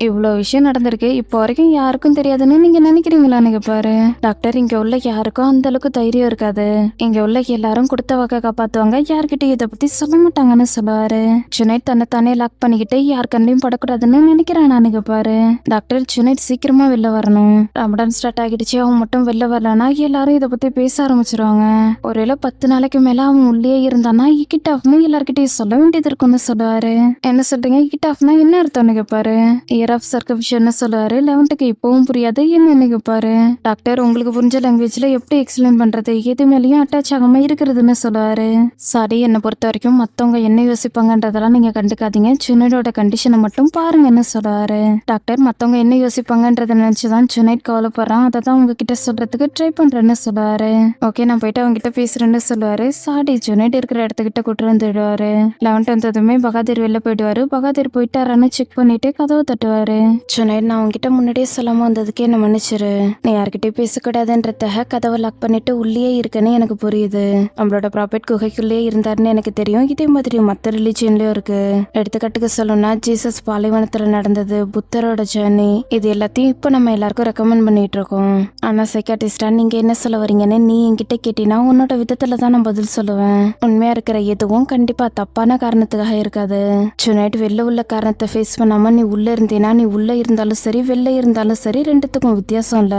இவ்வளவு விஷயம் நடந்திருக்கு, இப்போ வரைக்கும் யாருக்கும் தெரியாதுன்னு நீங்க நினைக்கிறீங்களான்னு கேட்பாரு. டாக்டர், இங்க உள்ள யாருக்கும் அந்த அளவுக்கு தைரியம் இருக்காது. இங்க உள்ள எல்லாரும் கொடுத்த வாக்க காப்பாத்துவாங்க, யார்கிட்டயும் இதை பத்தி சொல்ல மாட்டாங்கன்னு சொல்லுவாரு. ஜுனைட் தன்னை லாக் பண்ணிக்கிட்டு யார் கண்ணையும் படக்கூடாதுன்னு நினைக்கிறானான்னு கேட்பாரு. டாக்டர், ஜுனைட் சீக்கிரமா வெளில வரணும். ரமடான் ஸ்டார்ட் ஆகிடுச்சு, அவன் மட்டும் வெளில வரலன்னா எல்லாரும் இதை பத்தி பேச ஆரம்பிச்சிருவாங்க. ஒருவேளை 10 நாளைக்கு மேல அவன் உள்ளே இருந்தானா இக்கிட் ஆஃப்னு எல்லார்கிட்டயும் சொல்ல வேண்டியது இருக்கும்னு சொல்லுவாரு. என்ன சொல்றீங்க? இக்கிட் ஆஃப்னா என்ன அர்த்தம்னு கேட்பாரு. இயர் ஆஃப் சர்க்கம்ஷன்னு சொல்லுவாரு. 11க்கு இப்பவும் புரியாது, என்னன்னு கேட்பாரு. டாக்டர், உங்களுக்கு புரிஞ்ச லாங்குவேஜ்ல எப்படி எக்ஸ்பிளைன் பண்றது? எது மேலேயும் அட்டாச் ஆகாம இருக்கிறதுன்னு சொல்லுவாரு. சாரி, என்னை பொறுத்த வரைக்கும் மத்தவங்க என்ன யோசிப்பாங்கன்றதெல்லாம் நீங்க கண்டுக்காதீங்க, ஜுனைடோட கண்டிஷனை மட்டும் பாருங்கன்னு சொல்லுவாரு. டாக்டர், மத்தவங்க என்ன யோசிப்பாங்கன்றத நினைச்சுதான் ஜுனைட் கவலைப்படுறான், அதை தான் உங்ககிட்ட சொல்றதுக்கு ட்ரை பண்றேன்னு சொல்லுவாரு. ஓகே, நான் போயிட்டு அவங்க கிட்ட பேசுறேன்னு சொல்லுவாரு. சாடி ஜுனைட் இருக்கிற இடத்துக்கிட்ட கூட்டு வந்துடுவாரு. 11 வந்ததுமே பகாதீர் வெளில போயிடுவாரு. பகாதீர் போயிட்டாரான்னு செக் பண்ணிட்டு கதவை தட்டுவாரு. ஜுனைட், நான் உங்ககிட்ட முன்னாடியே சொல்லாம வந்ததுக்கே என்ன மன்னிச்சிரு. நீ யார்கிட்டயும் பேசக்கூடாதுன்றதாக கதவை லாக் பண்ணிட்டு உள்ளே இருக்குன்னு எனக்கு புரியுது. நம்மளோட ப்ராபர்ட் குகைக்குள்ளேயே இருந்தாருன்னு எனக்கு தெரியும். இதே மாதிரி மற்ற ரிலிஜியன்லயும் இருக்கு. எடுத்துக்காட்டுக்கு சொல்லணும்னா ஜீசஸ் பாலைவனத்துல நடந்தது, புத்தரோட ஜேர்னி, இது எல்லாத்தையும் இப்போ நம்ம எல்லாருக்கும் ரெக்கமெண்ட் பண்ணிட்டு இருக்கோம். ஆனா சைக்காட்டிஸ்டா நீங்க என்ன சொல்ல வரீங்கன்னு நீ என்கிட்ட கேட்டீங்கன்னா உன்னோட விதத்துல தான் நான் பதில் சொல்லுவேன். உண்மையா இருக்கிற எதுவும் கண்டிப்பா தப்பான காரணத்துக்காக இருக்காது. சுனைட் வெளில உள்ள காரணத்தை ஃபேஸ் பண்ணாம நீ உள்ள இருந்தேனா, நீ உள்ள இருந்தாலும் சரி வெளில இருந்தாலும் சரி ரெண்டுத்துக்கும் வித்தியாசம் இல்ல.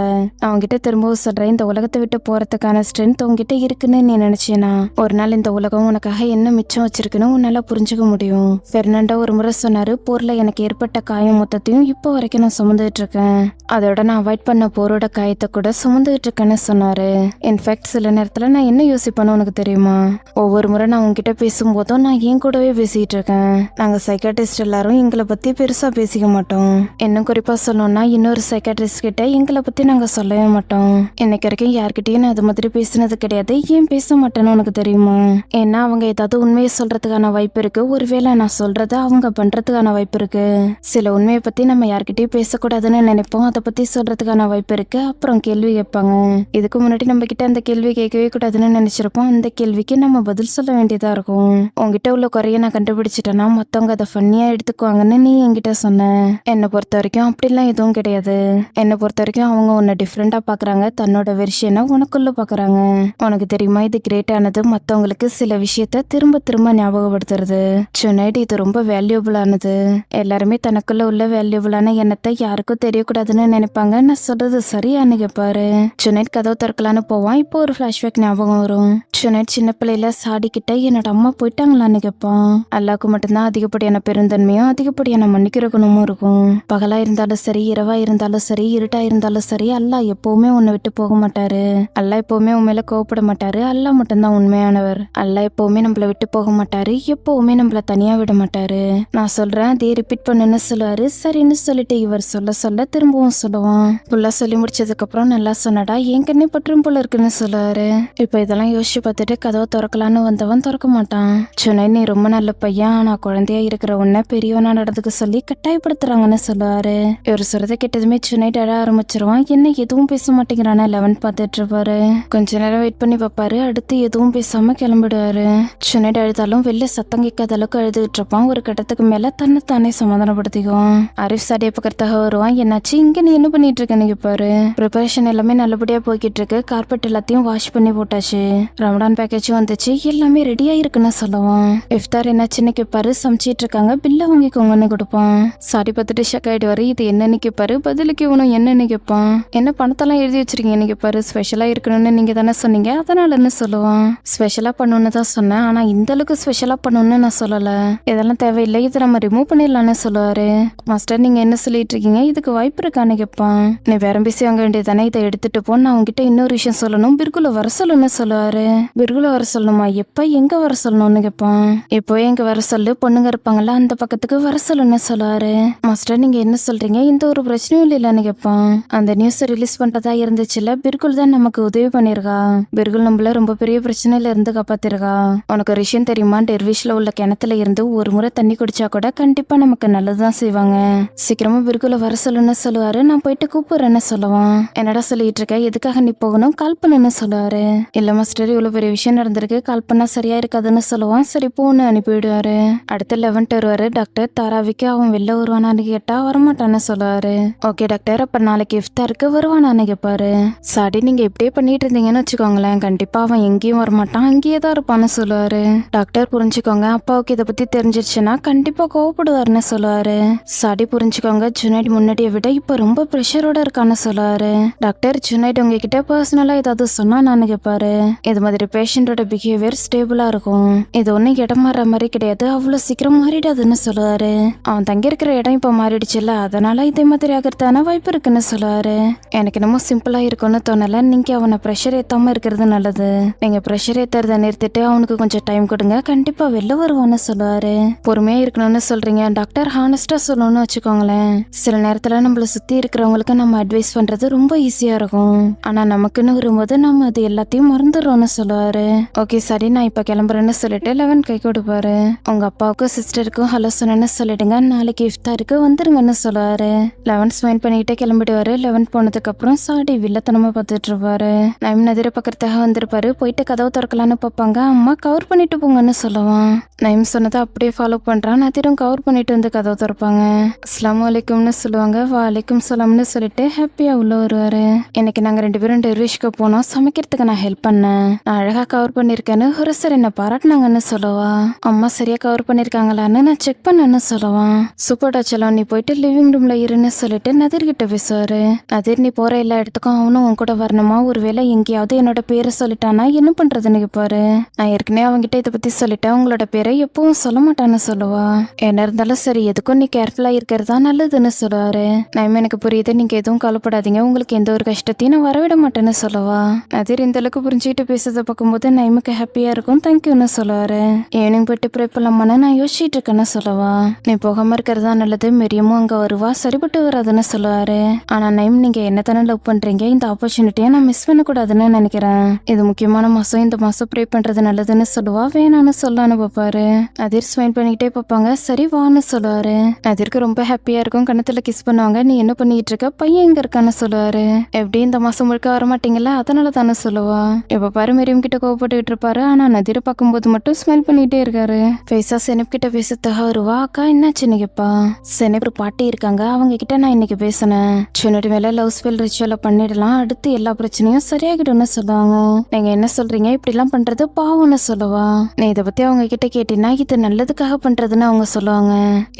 அவங்கிட்ட திரும்பவும் சொல்றேன், இந்த உலகத்தை விட்டு போறதுக்கான ஸ்ட்ரென்த் உங்ககிட்ட இருக்குன்னு நீ நினைச்சேனா ஒரு நாள் இந்த உலகம் உனக்காக என்ன மிச்சம் வச்சிருக்குன்னு உன்னால புரிஞ்சுக்க முடியும். பெர்னாண்டோ ஒரு முறை சொன்னாரு, போர்ல எனக்கு ஏற்பட்ட காயம் மொத்தத்தையும் இப்போ வரைக்கும் நான் சுமந்துட்டு இருக்கேன். அதோட நான் அவாய்ட் பண்ண போரோட காயத்தை கூட சுமந்துட்டு இருக்கேன்னு சொன்னாரு. இன்ஃபேக்ட் சில நேரத்துல நான் என்ன யோசிப்பேன்னு உனக்கு தெரியுமா? ஒவ்வொரு முறை நான் உங்ககிட்ட பேசும்போதும் நான் என் கூடவே பேசிட்டு இருக்கேன். நாங்க சைக்காட்ரிஸ்ட் எல்லாரும் எங்களை பத்தி பெருசா பேசிக்க மாட்டோம். இன்னும் குறிப்பா சொல்லணும்னா இன்னொரு சைக்காட்ரிஸ்ட் கிட்ட எங்களை பத்தி நாங்க சொல்லவே மாட்டோம். இன்னைக்கு வரைக்கும் யார்கிட்டயும் நான் அது மாதிரி பேசினது கிடையாது. ஏன் பேச மாட்டேன்னு உனக்கு தெரியுமா? ஏன்னா அவங்க ஏதாவது உண்மையை சொல்றதுக்கான வாய்ப்பு இருக்கு. ஒருவேளை நான் சொல்றத அவங்க பண்றதுக்கான வாய்ப்பு இருக்கு. சில உண்மையை பத்தி நம்ம யார்கிட்டயும் பேசக்கூடாதுன்னு நினைப்போம். அதை பத்தி சொல்றதுக்கான வாய்ப்பு இருக்கு. அப்புறம் கேள்வி கேட்பாங்க. இதுக்கு முன்னாடி நம்ம கிட்ட அந்த கேள்வி கேட்கவே கூடாதுன்னு நினைச்சிருப்போம். அந்த கேள்விக்கு நம்ம பதில் சொல்ல வேண்டியதா இருக்கும். உங்ககிட்ட உள்ள குறைய நான் கண்டுபிடிச்சிட்டேன்னா மத்தவங்க அதை ஃபன்னியா எடுத்துக்குவாங்கன்னு நீ என்கிட்ட சொன்ன. என்னை பொறுத்த வரைக்கும் அப்படிலாம் எதுவும் கிடையாது. என்னை பொறுத்த வரைக்கும் அவங்க உன்னை டிஃப்ரெண்டா பாக்குறாங்க. தன்னோட வெர்ஷனை உனக்குள்ள பாக்குறாங்க. உனக்கு தெரியுமா, இது கிரேட் ஆனது மத்தவங்களுக்கு சில விஷயத்த திரும்ப திரும்ப ஞாபகப்படுத்துறது. சுனைட் இது ரொம்ப வேல்யூபிளானது. எல்லாருமே தனக்குள்ள உள்ள வேல்யூபிளான எண்ணத்தை யாருக்கும் தெரியக்கூடாதுன்னு நினைப்பாங்க. நான் சொல்றது சரியானு கேட்பாரு. சுனைட் கதவு திறக்கலான்னு போவான். இப்போ ஒரு பிளாஷ்பேக் ஞாபகம் வரும். சுனைட் சின்ன பிள்ளையில சாடி கிட்ட என்னோட அம்மா போயிட்டாங்களான்னு கேட்பான். அல்லாவுக்கு மட்டும்தான் அதிகப்படியான பெருந்தன்மையும் அதிகப்படியான மன்னிக்கிற குணமும் இருக்கும். பகலா இருந்தாலும் சரி, இரவா இருந்தாலும் சரி, இருட்டா இருந்தாலும் சரி, அல்லா எப்பவுமே உன்னை விட்டு போக மாட்டாரு. அல்லா எப்பவுமே உன் மேல கோவப்பட மாட்டாரு. அல்லா மட்டும்தான் உண்மையானவர். அல்லா எப்பவுமே நம்மள விட்டு போக மாட்டாரு. எப்பவுமே நம்மள தனியா விட மாட்டாரு. நான் சொல்றேன், அதே ரிப்பீட் பண்ணுன்னு சொல்லுவாரு. சரின்னு சொல்லிட்டு இவர் சொல்ல சொல்ல திரும்பவும் சொல்லுவான். ஃபுல்லா சொல்லி முடிச்சதுக்கு அப்புறம் நல்லா சொன்னடா, என் கண்ணே பற்றும் போல இருக்குன்னு சொல்லுவாரு. இப்ப இதெல்லாம் யோசிச்சு பார்த்துட்டு கதவை திறக்கலான்னு வந்தவன் திறக்க மாட்டான். சுனை, நீ ரொம்ப நல்ல பையன். ஆனா குழந்தையா இருக்கிற உன்னை பெரியவனா நடந்துக்க சொல்லி கட்டாயப்படுத்துறாங்கன்னு சொல்லுவாரு. இவர் சொல்றதை கேட்டதுமே சுனைட் அழ ஆரம்பிச்சிருவான். என்ன எதுவும் பேச மாட்டேங்கிறான லெவன் பார்த்துட்டு இருப்பாரு. கொஞ்ச நேரம் வெயிட் பண்ணி பார்ப்பாரு. அடுத்து எதுவும் பேசாம கிளம்பிடுவாரு. சுனைட் அழுதாலும் வெளில சத்தம் கேட்காத அளவுக்கு அழுதுகிட்டு இருப்பான். ஒரு கட்டத்துக்கு மேல தன்னைத்தானே சமாதானப்படுத்திக்குவான். ஆரிஃப் சாடியை பக்கத்தாக வருவான். என்னாச்சு, இங்க நீ என்ன பண்ணிட்டு இருக்கன்னு கேட்பாரு. ப்ரிப்பரேஷன் எல்லாமே நல்லபடியா போய்கிட்டு இருக்கு. கார்பெட் எல்லாத்தையும் வாஷ் பண்ணி போட்டாச்சு. ரமடான் பேக்கேஜும் வந்துச்சு. எல்லாமே ரெடியா இருக்குன்னு சொல்லுவான். இஃப்தார் என்னாச்சுன்னு கேட்பாரு. சமைச்சிட்டு இருக்காங்க, பில்ல வாங்கிக்கோங்கன்னு கொடுப்பான். சாடி பார்த்துட்டு ஷக் ஆயிடுவாரு. இது என்னன்னு கேட்பாரு. பதிலுக்கு இவனும் என்னன்னு கேட்பான். என்ன பணத்தெல்லாம் எழுதி வச்சிருக்கீங்கன்னு கேட்பாரு. ஸ்பெஷலா இருக்கணும்னு நீங்க தானே சொன்னீங்க, அதனாலன்னு சொல்லுவான். ஸ்பெஷலா பண்ணணும்னு தான் சொன்னேன், ஆனா இந்த அளவுக்கு ஸ்பெஷலா பண்ணணும்னு நான் சொல்லல. இதெல்லாம் தேவையில்லை, இதை நம்ம ரிமூவ் பண்ணிடலான்னு சொல்லுவாரு. மாஸ்டர், நீங்க என்ன சொல்லிட்டு இருக்கீங்க, இதுக்கு வாய்ப்பு இருக்கான்னு கேட்பான். நீ வேற பேசி வாங்க வேண்டியதானே, இதை எடுத்துட்டு போ. நான் உங்ககிட்ட இன்னொரு விஷயம் சொல்லணும், பிர்குல வர சொல்லணும்னு சொல்லுவாரு. பிர்குல வர சொல்லணுமா? எப்ப எங்க வர சொல்லணும்னு கேட்பான். இப்போ எங்க வர சொல்லு, பொண்ணுங்க இருப்பாங்கல்ல அந்த பக்கத்துக்கு வர சொல்லணும்னு சொல்லுவாரு. மாஸ்டர், நீங்க என்ன சொல்றீங்க, இந்த ஒரு பிரச்சனையும் இல்லைன்னு கேட்பான். அந்த நியூஸ் ரிலீஸ் பண்றதா இருந்துச்சுல, பிர்குல் தான் நமக்கு உதவி பண்ணிருக்கா. பிர்குல் நம்மள ரொம்ப பெரிய பிரச்சனையில இருந்து காப்பாத்திருக்கா. உனக்கு ஒரு விஷயம் தெரியுமா, டெர்விஷ்ல உள்ள கிணத்துல இருந்து ஒரு முறை தண்ணி குடிச்சா கூட கண்டிப்பா நமக்கு நல்லதுதான் செய்வாங்க. சீக்கிரமா பிர்குல வர சொல்லுன்னு சொல்லுவாரு. நான் போயிட்டு கூப்பிடுறேன்னு சொல்லுவான். என்னடா சொல்லிட்டு இருக்க, எதுக்காக நீ போகணும், கால் பண்ணுன்னு சொல்லுவாரு. இல்ல மாஸ்டர், இவ்வளவு பெரிய விஷயம் நடந்திருக்கு, கால் பண்ணா சரியா இருக்காதுன்னு சொல்லுவான். சரி போன்னு அனுப்பிவிடுவாரு. அடுத்து லெவன்ட் வருவாரு. டாக்டர் தாராவிக்கு அவன் வெளில வருவானான்னு கேட்டா வரமாட்டான்னு சொல்லுவாரு. ஓகே டாக்டர், அப்ப நாளைக்கு இஃப்தாருக்கு வருவானான்னு கேட்பாரு. சாடி, நீங்க இப்படியே பண்ணிட்டு இருந்தீங்கன்னு வச்சுக்கோங்களேன், கண்டிப்பா அவன் எங்கேயும் வரமாட்டான், அங்கேயே தான் இருப்பான்னு சொல்லுவாரு. டாக்டர் புரிஞ்சுக்கோங்க, அப்பாவுக்கு இதை பத்தி தெரிஞ்சிருச்சுன்னா கண்டிப்பா கோவப்படுவாருன்னு சொல்லுவாரு. சாடி புரிஞ்சுக்கோங்க, ஜுனைட் முன்னாடியை விட இப்ப ரொம்ப ப்ரெஷரோட இருக்கான்னு சொல்லுவாரு. டாக்டர், ஜுனைட் உங்ககிட்ட பர்சனலா ஏதாவது சொன்னா நான் கேட்பாரு. இது மாதிரி பேஷண்டோட பிஹேவியர் ஸ்டேபிளா இருக்கும், இது ஒன்னும் இடம் மாற மாதிரி கிடையாது, அவ்வளவு சீக்கிரம் மாறிடாதுன்னு சொல்லுவாரு. அவன் தங்கி இருக்கிற இடம் இப்ப மாறிடுச்சுல்ல, அதனால இதே மாதிரி ஆகிறதான வாய்ப்பு இருக்குன்னு சொல்லுவாரு. எனக்கு என்னமோ சிம்பிளா இருக்கும்னு தோணல, நீங்க அவனை ப்ரெஷர் ஏத்தாம இருக்கிறது நல்லது. நீங்க ப்ரெஷர் ஏத்துறத நிறுத்திட்டு அவனுக்கு கொஞ்சம் டைம் கொடுங்க, கண்டிப்பா வெளில வருவான்னு சொல்லுவாரு. பொறுமையா இருக்கணும்னு சொல்றீங்க டாக்டர், ஹானஸ்டா சொல்லணும்னு வச்சுக்கோங்களேன், சில நேரத்துல நம்மள சுத்தி இருக்கிறவங்களுக்கு நம்ம அட்வைஸ் பண்றது ரொம்ப ஈஸியா இருக்கும், ஆனா நமக்குன்னு வரும்போது நம்ம அது எல்லாத்தையும் மறந்துடுறோம்னு சொல்லுவாரு. ஓகே சரி, நான் இப்ப கிளம்புறேன்னு சொல்லிட்டு லெவன் கை கொடுப்பாரு. உங்க அப்பாவுக்கும் சிஸ்டருக்கும் ஹலோ சொன்னு சொல்லிடுங்க, நாளைக்கு இஃப்தாருக்கு வந்துருங்கன்னு சொல்லுவாரு. லெவன் ஸ்மைல் பண்ணிக்கிட்டே கிளம்பிடுவாரு. லெவன் போனதுக்கு அப்புறம் சாடி வில்லத்தனமா பார்த்துட்டு இருப்பாரு. நைம் நதிர பக்கத்தாக வந்திருப்பாரு. போயிட்டு கதவு திறக்கலான்னு பார்ப்பாங்க. அம்மா கவர் பண்ணிட்டு போங்கன்னு சொல்லுவான். நைம் சொன்னதை அப்படியே ஃபாலோ பண்றான். நதிரும் கவர் பண்ணிட்டு வந்து கதவு திறப்பாங்க. அஸ்ஸலாமு அலைக்கும்னு சொல்லுவாங்க. வலைக்கும் சலாம்னு சொல்லிட்டு ஹாப்பியா உள்ள வருவாரு. இன்னைக்கு நாங்க 2 பேரும் டெர்விஷ்க்கு போனோம், சமைக்கிறதுக்கு நான் ஹெல்ப் பண்ணேன், நான் அழகா கவர் பண்ணிருக்கேன்னு ஹுரசர் என்ன பாராட்டினாங்க பண்ணிட்டாங்கன்னு சொல்லுவா. அம்மா சரியா கவர் பண்ணிருக்காங்களான்னு நான் செக் பண்ணேன்னு சொல்லுவான். சூப்பர்டா செல்லம், நீ போயிட்டு லிவிங் ரூம்ல இருன்னு சொல்லிட்டு நதிர் கிட்ட பேசுவாரு. நதிர், நீ போற எல்லா இடத்துக்கும் அவனும் உன் கூட வரணுமா? ஒருவேளை எங்கேயாவது என்னோட பேரை சொல்லிட்டானா என்ன பண்றதுன்னு கேட்பாரு. நான் ஏற்கனவே அவங்கிட்ட இதை பத்தி சொல்லிட்டேன், உங்களோட பேரை எப்பவும் சொல்ல மாட்டான்னு சொல்லுவா. என்ன இருந்தாலும் சரி, எதுக்கும் நீ கேர்ஃபுல்லா இருக்கிறதா நல்லதுன்னு சொல்லுவாரு. நான் எனக்கு புரியுது, நீங்க எதுவும் கவலைப்படாதீங்க, உங்களுக்கு எந்த ஒரு கஷ்டத்தையும் நான் வரவிட மாட்டேன்னு சொல்லுவா. நதிர் இந்த அளவுக்கு புரிஞ்சுக்கிட்டு பேசுறத பார்க்கும்போது நைமுக்கு ஹாப்பியா இருக்கும். தேங்க்யூன்னு சொல்லுவாரு. ஈவினிங் போயிட்டு ப்ரே பண்ணலாமான்னு நான் யோசிச்சுட்டு இருக்கேன்னு சொல்லுவா. நீ போகாம இருக்கிறதா நல்லது, மெரியமும் அங்க வருவா, சரிப்பட்டு வராதுன்னு சொல்லுவாரு. ஆனா நைம், நீங்க என்ன தானே லவ் பண்றீங்க, இந்த ஆப்பர்ச்சுனிட்டியை நான் மிஸ் பண்ணக்கூடாதுன்னு நினைக்கிறேன். இது முக்கியமான மாசம், இந்த மாசம் ப்ரே பண்றது நல்லதுன்னு சொல்லுவா. வேணான்னு சொல்லான்னு பார்ப்பாரு. நதிர் ஸ்மைல் பண்ணிக்கிட்டே பார்ப்பாங்க. சரி வான்னு சொல்லுவாரு. நதிருக்கு ரொம்ப ஹாப்பியா இருக்கும். கணத்துல கிஸ் பண்ணுவாங்க. நீ என்ன பண்ணிட்டு இருக்க, பையன் எங்க இருக்கான்னு சொல்லுவாரு. எப்படி இந்த மாசம் முழுக்க வரமாட்டீங்களா, அதனால தானே சொல்லுவா. இப்ப பாரு, மெரியம் கிட்ட கோவப்பட்டுக்கிட்டு இருப்பாரு. ஆனா நதிரை பார்க்கும்போது மட்டும் ஸ்மைல் பண்ணிட்டே இருக்காரு. ஃபேஸா செனப் கிட்ட பேசத்தாக வருவா. அக்கா என்னாச்சுன்னு கேப்பா. செனப் ஒரு பாட்டி இருக்காங்க, அவங்க கிட்ட நான் இன்னைக்கு பேசினேன். சொன்னது மேல லவ் ஸ்பெல் ரிச்சுவலை பண்ணிடலாம், அடுத்து எல்லா பிரச்சனையும் சரியாகிடும்னு சொல்லுவாங்க. நீங்க என்ன சொல்றீங்க, இப்படி எல்லாம் பண்றது பாவம்னு சொல்லுவா. நீ இதை பத்தி அவங்க கிட்ட கேட்டீங்கன்னா இது நல்லதுக்காக பண்றதுன்னு அவங்க சொல்லுவாங்க.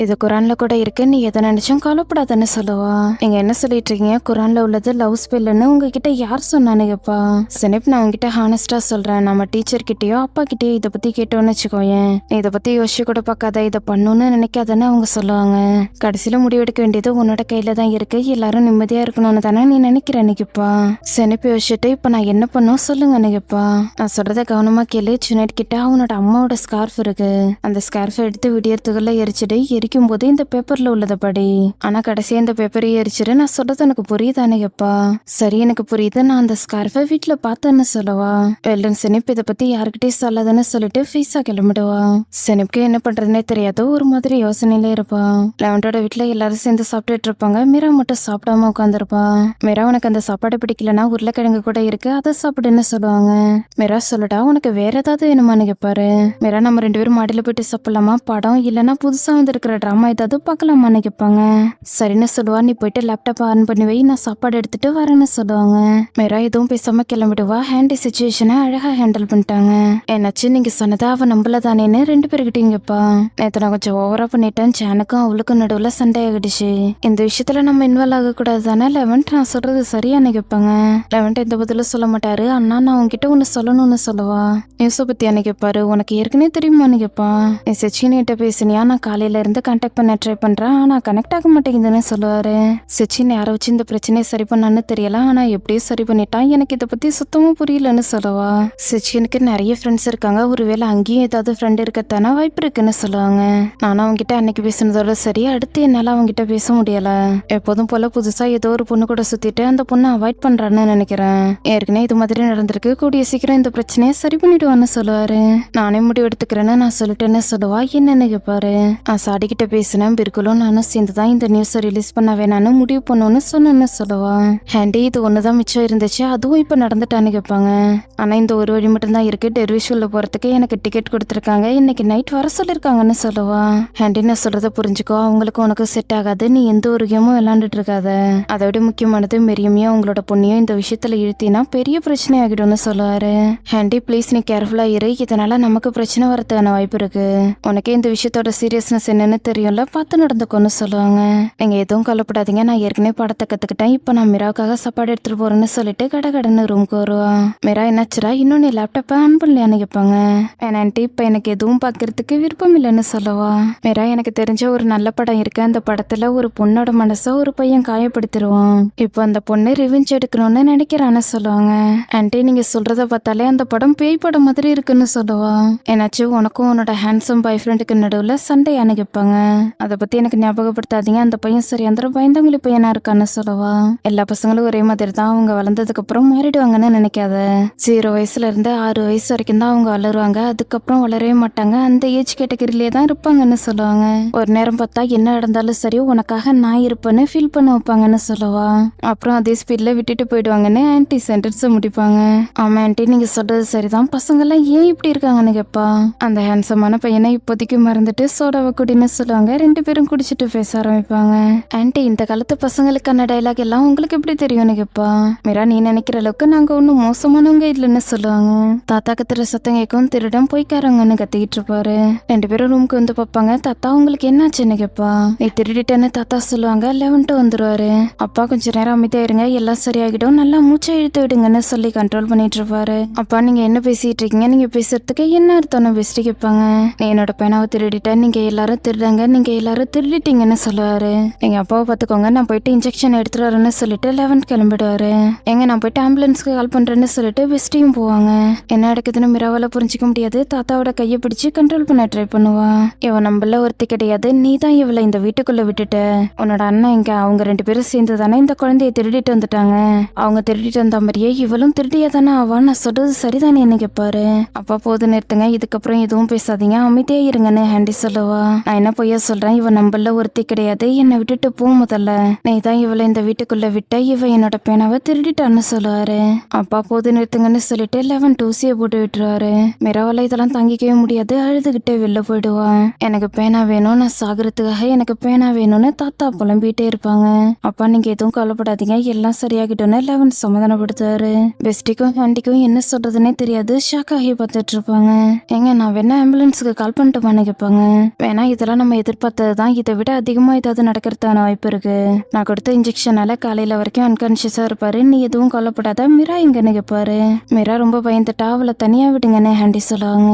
இது குரான்ல கூட இருக்கு, நீ எதை நினைச்சும் கவலைப்படாதன்னு சொல்லுவா. நீங்க என்ன சொல்லிட்டு இருக்கீங்க, குரான்ல உள்ளது லவ் ஸ்பெல்லுன்னு உங்ககிட்ட யார் சொன்னானு கேப்பா. செனப், நான் உங்ககிட்ட ஹானஸ்டா சொல்றேன், நம்ம டீச்சர் கிட்டயோ அப்பா கிட்டயோ இதை பத்தி கேட்டோன்னு வச்சுக்கோயேன், நீ இதை பத்தி யோசிச்சு கூட பார்க்காத, இதை பண்ணணும்னு நினைக்காதன்னு அவங்க சொல்லுவாங்க. கடைசியில முடிவெடுக்க வேண்டியது உன்னோட கையில தான் இருக்கு, எல்லாரும் நிம்மதியா இருக்கணும்னு தானே நீ நினைக்கிறேன்னு கேப்பா. செனப் யோசிச்சுட்டு, இப்ப நான் என்ன பண்ணும் சொல்லுங்கன்னு கேப்பா. நான் சொல்றத கவனமா கேளு. ஜுனைட் கிட்ட அவனோட அம்மாவோட ஸ்கார்ஃப் இருக்கு, அந்த ஸ்கார்ஃபை எடுத்து விடியறதுக்குள்ள எரிச்சிட்டு, எரிக்கும் போது இந்த பேப்பர்ல உள்ளத படி. ஆனா கடைசியா இந்த பேப்பரை எரிச்சிட்டு, நான் சொல்றது எனக்கு புரியுதானே கேப்பா. சரி எனக்கு புரியுது, நான் அந்த ஸ்கார்ஃபை வீட்டுல பார்த்தேன்னு சொல்லுவா. வெல்டன் செனிப் இதை பத்தி யாருக்கிட்டே சொல்லாதுன்னு சொல்லிட்டு ஃபீஸா கிளம்பிடுவா. செனிப்க்கு என்ன பண்றதுன்னே தெரியாது, ஒரு மாதிரி யோசனையிலே இருப்பா. லெவன்டோட வீட்டுல எல்லாரும் சேர்ந்து சாப்பிட்டுட்டு இருப்பாங்க. மீரா மட்டும் சாப்பிடாம உட்காந்துருப்பா. மீரா, உனக்கு அந்த சாப்பாடு பிடிக்கலன்னா உருளைக்கிழங்கு கூட இருக்கு, அதை சாப்பிடுன்னு சொல்லுவாங்க. மீரா சொல்லுடா, உனக்கு வேற ஏதாவது வேணுமான்னு கேட்பாரு. மீரா, நம்ம 2 பேரும் மாடியில போயிட்டு சாப்பிடலாமா, படம் இல்லைன்னா புதுசா வந்து இருக்கிற டிராமா ஏதாவது பார்க்கலாமான்னு கேட்பாங்க. சரின்னு சொல்லுவா. நீ போயிட்டு லேப்டாப் ஆன் பண்ணி வை, நான் சாப்பாடு எடுத்துட்டு வரேன்னு சொல்லுவாங்க. மீரா எதுவும் பேசாம கிளம்பிடுவா. ஹேண்டி சிச்சுவேஷனை அழகா ஹேண்டில் பண்ணிட்டாங்க. என்னாச்சு, நீங்க சொன்னதா அவ நம்பல தானேன்னு 2 பேருக்கிட்டையும் கேட்பா. நேற்று நான் கொஞ்சம் ஓவரா பண்ணிட்டேன், ஜானுக்கும் அவளுக்கும் நடுவுல சண்டை ஆகிடுச்சு, இந்த விஷயத்துல நம்ம இன்வால்வ் ஆக கூடாது தானே லெவன்ட், நான் சொல்றது சரியானு கேட்பாங்க. லெவன்ட் எந்த பதிலும் சொல்ல மாட்டாரு. அண்ணா, நான் உன்கிட்ட ஒன்னு சொல்லணும்னு சொல்லுவா. நியூஸை பத்தி அன்னைக்கு கேட்பாரு. உனக்கு ஏற்கனவே தெரியுமான்னு கேட்பா. நீ சச்சின்கிட்ட பேசினியா, நான் காலையில இருந்து கான்டாக்ட் பண்ண ட்ரை பண்றேன், ஆனா கனெக்ட் ஆக மாட்டேங்குதுன்னு சொல்லுவாரு. சச்சின் யாரை வச்சு இந்த பிரச்சனையை சரி பண்ணான்னு தெரியல, ஆனா எப்படியும் சரி பண்ணிட்டான், எனக்கு இதை பத்தி சுத்தமா புரியலன்னு சொல்லுவா. சச்சினுக்கு நிறைய ஃப்ரெண்ட்ஸ் இருக்காங்க, ஒருவேளை அங்கேயும் ஏதாவது ஃப்ரெண்ட் இருக்கத்தானே வாய்ப்பு இருக்குன்னு சொல்லுவாங்க. நானும் அவங்ககிட்ட அன்னைக்கு பேசுனதோட சரி, அடுத்து என்னால அவங்ககிட்ட பேச முடியல. எப்போதும் போல புதுசா ஏதோ ஒரு பொண்ணு கூட சுத்திட்டு அந்த பொண்ணை அவாய்ட் பண்றான்னு நினைக்கிறேன். ஏற்கனவே இது மாதிரி நடந்திருக்கு, கூடிய சீக்கிரம் இந்த பிரச்சனையை சரி பண்ணிடுவான்னு சொல்லுவாரு. நானே முடிவு எடுத்துக்கிறேன்னு நான் சொல்லிட்டேன்னு சொல்லுவா. என்னன்னு கேட்பாரு. நான் சாடி கிட்ட பேசினேன், பிற்குலும் நானும் சேர்ந்துதான் இந்த நியூஸை ரிலீஸ் பண்ண வேணான்னு முடிவு பண்ணணும்னு சொன்னேன்னு சொல்லுவா. ஹேண்டி, இது ஒண்ணுதான் மிச்சம் இருந்துச்சு, அதுவும் இப்ப நடந்துட்டான்னு கேட்பாங்க. ஆனா இந்த ஒரு வழி மட்டும் தான் இருக்கு, டெர்விஷுவல்ல போறதுக்கு எனக்கு டிக்கெட் கொடுத்துருக்காங்க, இன்னைக்கு நைட் வர சொல்லிருக்காங்கன்னு சொல்லுவா. ஹேண்டி, நான் சொல்றத புரிஞ்சுக்கோ, அவங்களுக்கு உனக்கு செட் ஆகாது, நீ எந்த ஒரு கேமும் விளையாண்டுட்டு இருக்காத, அதோட முக்கியமானது மெரியமையும் அவங்களோட பொண்ணையும் இந்த விஷயத்துல இழுத்தினா பெரிய பிரச்சனை ஆகிடும்னு சொல்லுவாரு. ஹேண்டி, ப்ளீஸ் நீ கேர்ஃபுல்லா இரு, இதனால நமக்கு பிரச்சனை வரதுக்கான வாய்ப்பு இருக்கு, உனக்கே இந்த விஷயத்தோட சீரியஸ்னஸ் என்னன்னு தெரியும்ல, பார்த்து நடந்துக்கோன்னு சொல்லுவாங்க. நீங்க எதுவும் கவலைப்படாதீங்க, நான் ஏற்கனவே படத்தை கத்துக்கிட்டேன், இப்ப நான் மிராவுக்காக சாப்பாடு எடுத்துட்டு போறேன்னு சொல்லிட்டு கடகடன்னு ரூம்க்கு வருவா. மிரா, என்னாச்சுரா, இன்னும் நீ லேப்டாப்பை ஆன் பண்ணலையான்னு கேட்பாங்க. வேணான்ட்டு, இப்ப எனக்கு எதுவும் பாக்குறதுக்கு விருப்பம் இல்லைன்னு சொல்லுவா. மிரா, எனக்கு தெரிஞ்ச ஒரு நல்ல படம் இருக்கு, அந்த படத்துல ஒரு பொண்ணோட மனசை ஒரு பையன் காயப்படுத்திடுவான், இப்போ அந்த பொண்ணு ரிவெஞ்ச் எடுக்கணும்னு நினைக்கிறான்னு சொல்லுவாங்க. ஆன்ட்டி, நீங்க சொல்றத பார்த்தாலே அந்த படம் பேய் படம் மாதிரி இருக்குன்னு சொல்லுவா. என்னாச்சு, உனக்கும் உன்னோட ஹேண்ட்ஸம் பாய் ஃப்ரெண்டுக்கு நடுவுல சண்டையான்னு கேட்பாங்க. அதை பத்தி எனக்கு ஞாபகப்படுத்தாதீங்க, அந்த பையன் சரி அந்த பயந்தவங்களி பையனா இருக்கான்னு சொல்லுவா. எல்லா பசங்களும் ஒரே மாதிரி தான், அவங்க வளர்ந்ததுக்கு அப்புறம் மாறிடுவாங்கன்னு நினைக்காத, 0 வயசுல இருந்து 6 வயசு வரைக்கும் தான் அவங்க வளருவாங்க, அதுக்கப்புறம் வளரவே மாட்டாங்க, அந்த ஏஜ் கேட்டகரியிலே தான் இருப்பாங்கன்னு சொல்லுவாங்க. ஒரு நேரம் பார்த்தா என்ன நடந்தாலும் சரி உனக்காக நான் இருப்பேன்னு ஃபீல் பண்ண வைப்பாங்கன்னு சொல்லுவா. அப்புறம் அதே ஸ்பீட்ல விட்டுட்டு போயிடுவாங்கன்னு ஆன்ட்டி சென்டென்ஸை முடிப்பாங்க. ஆமா ஆன்ட்டி, நீங்க சொல்றது சரிதான், பசங்க எல்லாம் ஏன் இப்படி இருக்காங்கன்னு கேட்பா. அந்த ஹேண்ட்ஸமான பையனை இப்போதைக்கு மறந்துட்டு சோடாவை குடின்னு சொல்லுவாங்க. 2 பேரும் குடிச்சிட்டு பேச ஆரம்பிப்பாங்க. ஆன்ட்டி, இந்த காலத்து பசங்களுக்கான டைலாக் எல்லாம் உங்களுக்கு எப்படி தெரியும்னு கேட்பா. மீரா, நீ நினைக்கிற அளவுக்கு நாங்க ஒன்னும் மோசமானவங்க இல்லைன்னு சொல்லுவாங்க. தாத்தா கத்துற சத்தம் கேட்கும், திருட திருடன் போய்க்காரங்கன்னு கத்திக்கிட்டு இருப்பாரு. 2 பேரும் ரூமுக்கு வந்து பார்ப்பாங்க. தாத்தா உங்களுக்கு என்னாச்சுன்னு கேட்பா. நீ திருடிட்டேன்னு தாத்தா சொல்லுவாங்க. 11 வந்துருவாரு. அப்பா கொஞ்ச நேரம் அமைதியா இருங்க, எல்லாம் சரியாகிடும், நல்லா மூச்சை இழுத்து விடுங்கன்னு சொல்லி கண்ட்ரோல் பண்ணிட்டு இருப்பாரு. அப்பா நீங்க என்ன பேசிட்டு இருக்கீங்க, நீங்க பேசுறதுக்கு என்ன அர்த்தம்னு பெஸ்டி கேட்பாங்க. நீ என்னோட பேனாவை திருடிட்டேன், நீங்க எல்லாரும் திருடாங்க, நீங்க எல்லாரும் திருடிட்டீங்கன்னு சொல்லுவாரு. எங்க அப்பாவை பாத்துக்கோங்க, நான் போயிட்டு இன்ஜெக்ஷன் எடுத்துட்டு வரேன்னு சொல்லிட்டு 11 கிளம்பிடுவாரு. எங்க நான் போயிட்டு ஆம்புலன்ஸ்க்கு கால் பண்றேன்னு சொல்லிட்டு பெஸ்டியும் போவாங்க. என்ன நடக்குதுன்னு மிராவால புரிஞ்சிக்க முடியாது. தாத்தாவோட கையை பிடிச்சு கண்ட்ரோல் பண்ண ட்ரை பண்ணுவா. இவன் நம்மள ஒருத்தி கிடையாது, நீ தான் இவளை இந்த வீட்டுக்குள்ள விட்டுட்ட. உன்னோட அண்ணன் இங்க, அவங்க 2 பேரும் சேர்ந்து தானே இந்த குழந்தைய திருடிட்டு வந்துட்டாங்க. அவங்க திருடிட்டு வந்த மாதிரியே இவளும் திருடியா தானே ஆவா, நான் சொல்றது சரிதானே என்ன கேட்பாரு. அப்பா போது நிறுத்துங்க, இதுக்கப்புறம் எதுவும் பேசாதீங்க, அமைதியா இருங்கன்னு ஹேண்டி சொல்லுவா. நான் என்ன பொய்யா சொல்றேன், இவன் நம்மள ஒருத்தி கிடையாது, என்னை விட்டுட்டு போ முதல்ல. நீ தான் இவளை இந்த வீட்டுக்குள்ள விட்ட, இவ என்னோட பேனாவை திருடிட்டான்னு சொல்லுவாரு. அப்பா போது நிறுத்துங்கன்னு சொல்லிட்டு 11 ஊசியை போட்டு விட்டுருவாரு. மிராவால இதெல்லாம் தாங்கிக்கவே முடியாது, அழுதுகிட்டே வெளில போயிடுவா. எனக்கு பேனா வேணும், நான் சாகுறதுக்காக எனக்கு பேனா வேணும்னு தாத்தா புலம்பிட்டே இருப்பாங்க. அப்பா நீங்க எதுவும் கவலைப்படாதீங்க, எல்லாம் சரியாகிட்டோன்னு 11 சமாதானப்படுத்துவாரு. பெஸ்டிக்கும் ஹேண்டிக்கும் என்ன சொல்றதுன்னே தெரியாது, ஷாக் ஆகி பார்த்துட்டு இருப்பாங்க. ஏங்க நான் வேணா ஆம்புலன்ஸுக்கு கால் பண்ணிட்டுமான்னு கேட்பாங்க. வேணா, இதெல்லாம் நம்ம எதிர்பார்த்ததுதான், இதை விட அதிகமா ஏதாவது நடக்கிறதுக்கான வாய்ப்பு இருக்கு. நான் கொடுத்த இன்ஜெக்ஷனால காலையில வரைக்கும் அன்கான்சியஸா இருப்பாரு, நீ எதுவும் கவலைப்படாத. மிரா எங்கன்னு கேட்பாரு. மிரா ரொம்ப பயந்துட்டா, அவளை தனியா விடுங்கன்னு ஹேண்டி சொல்லுவாங்க.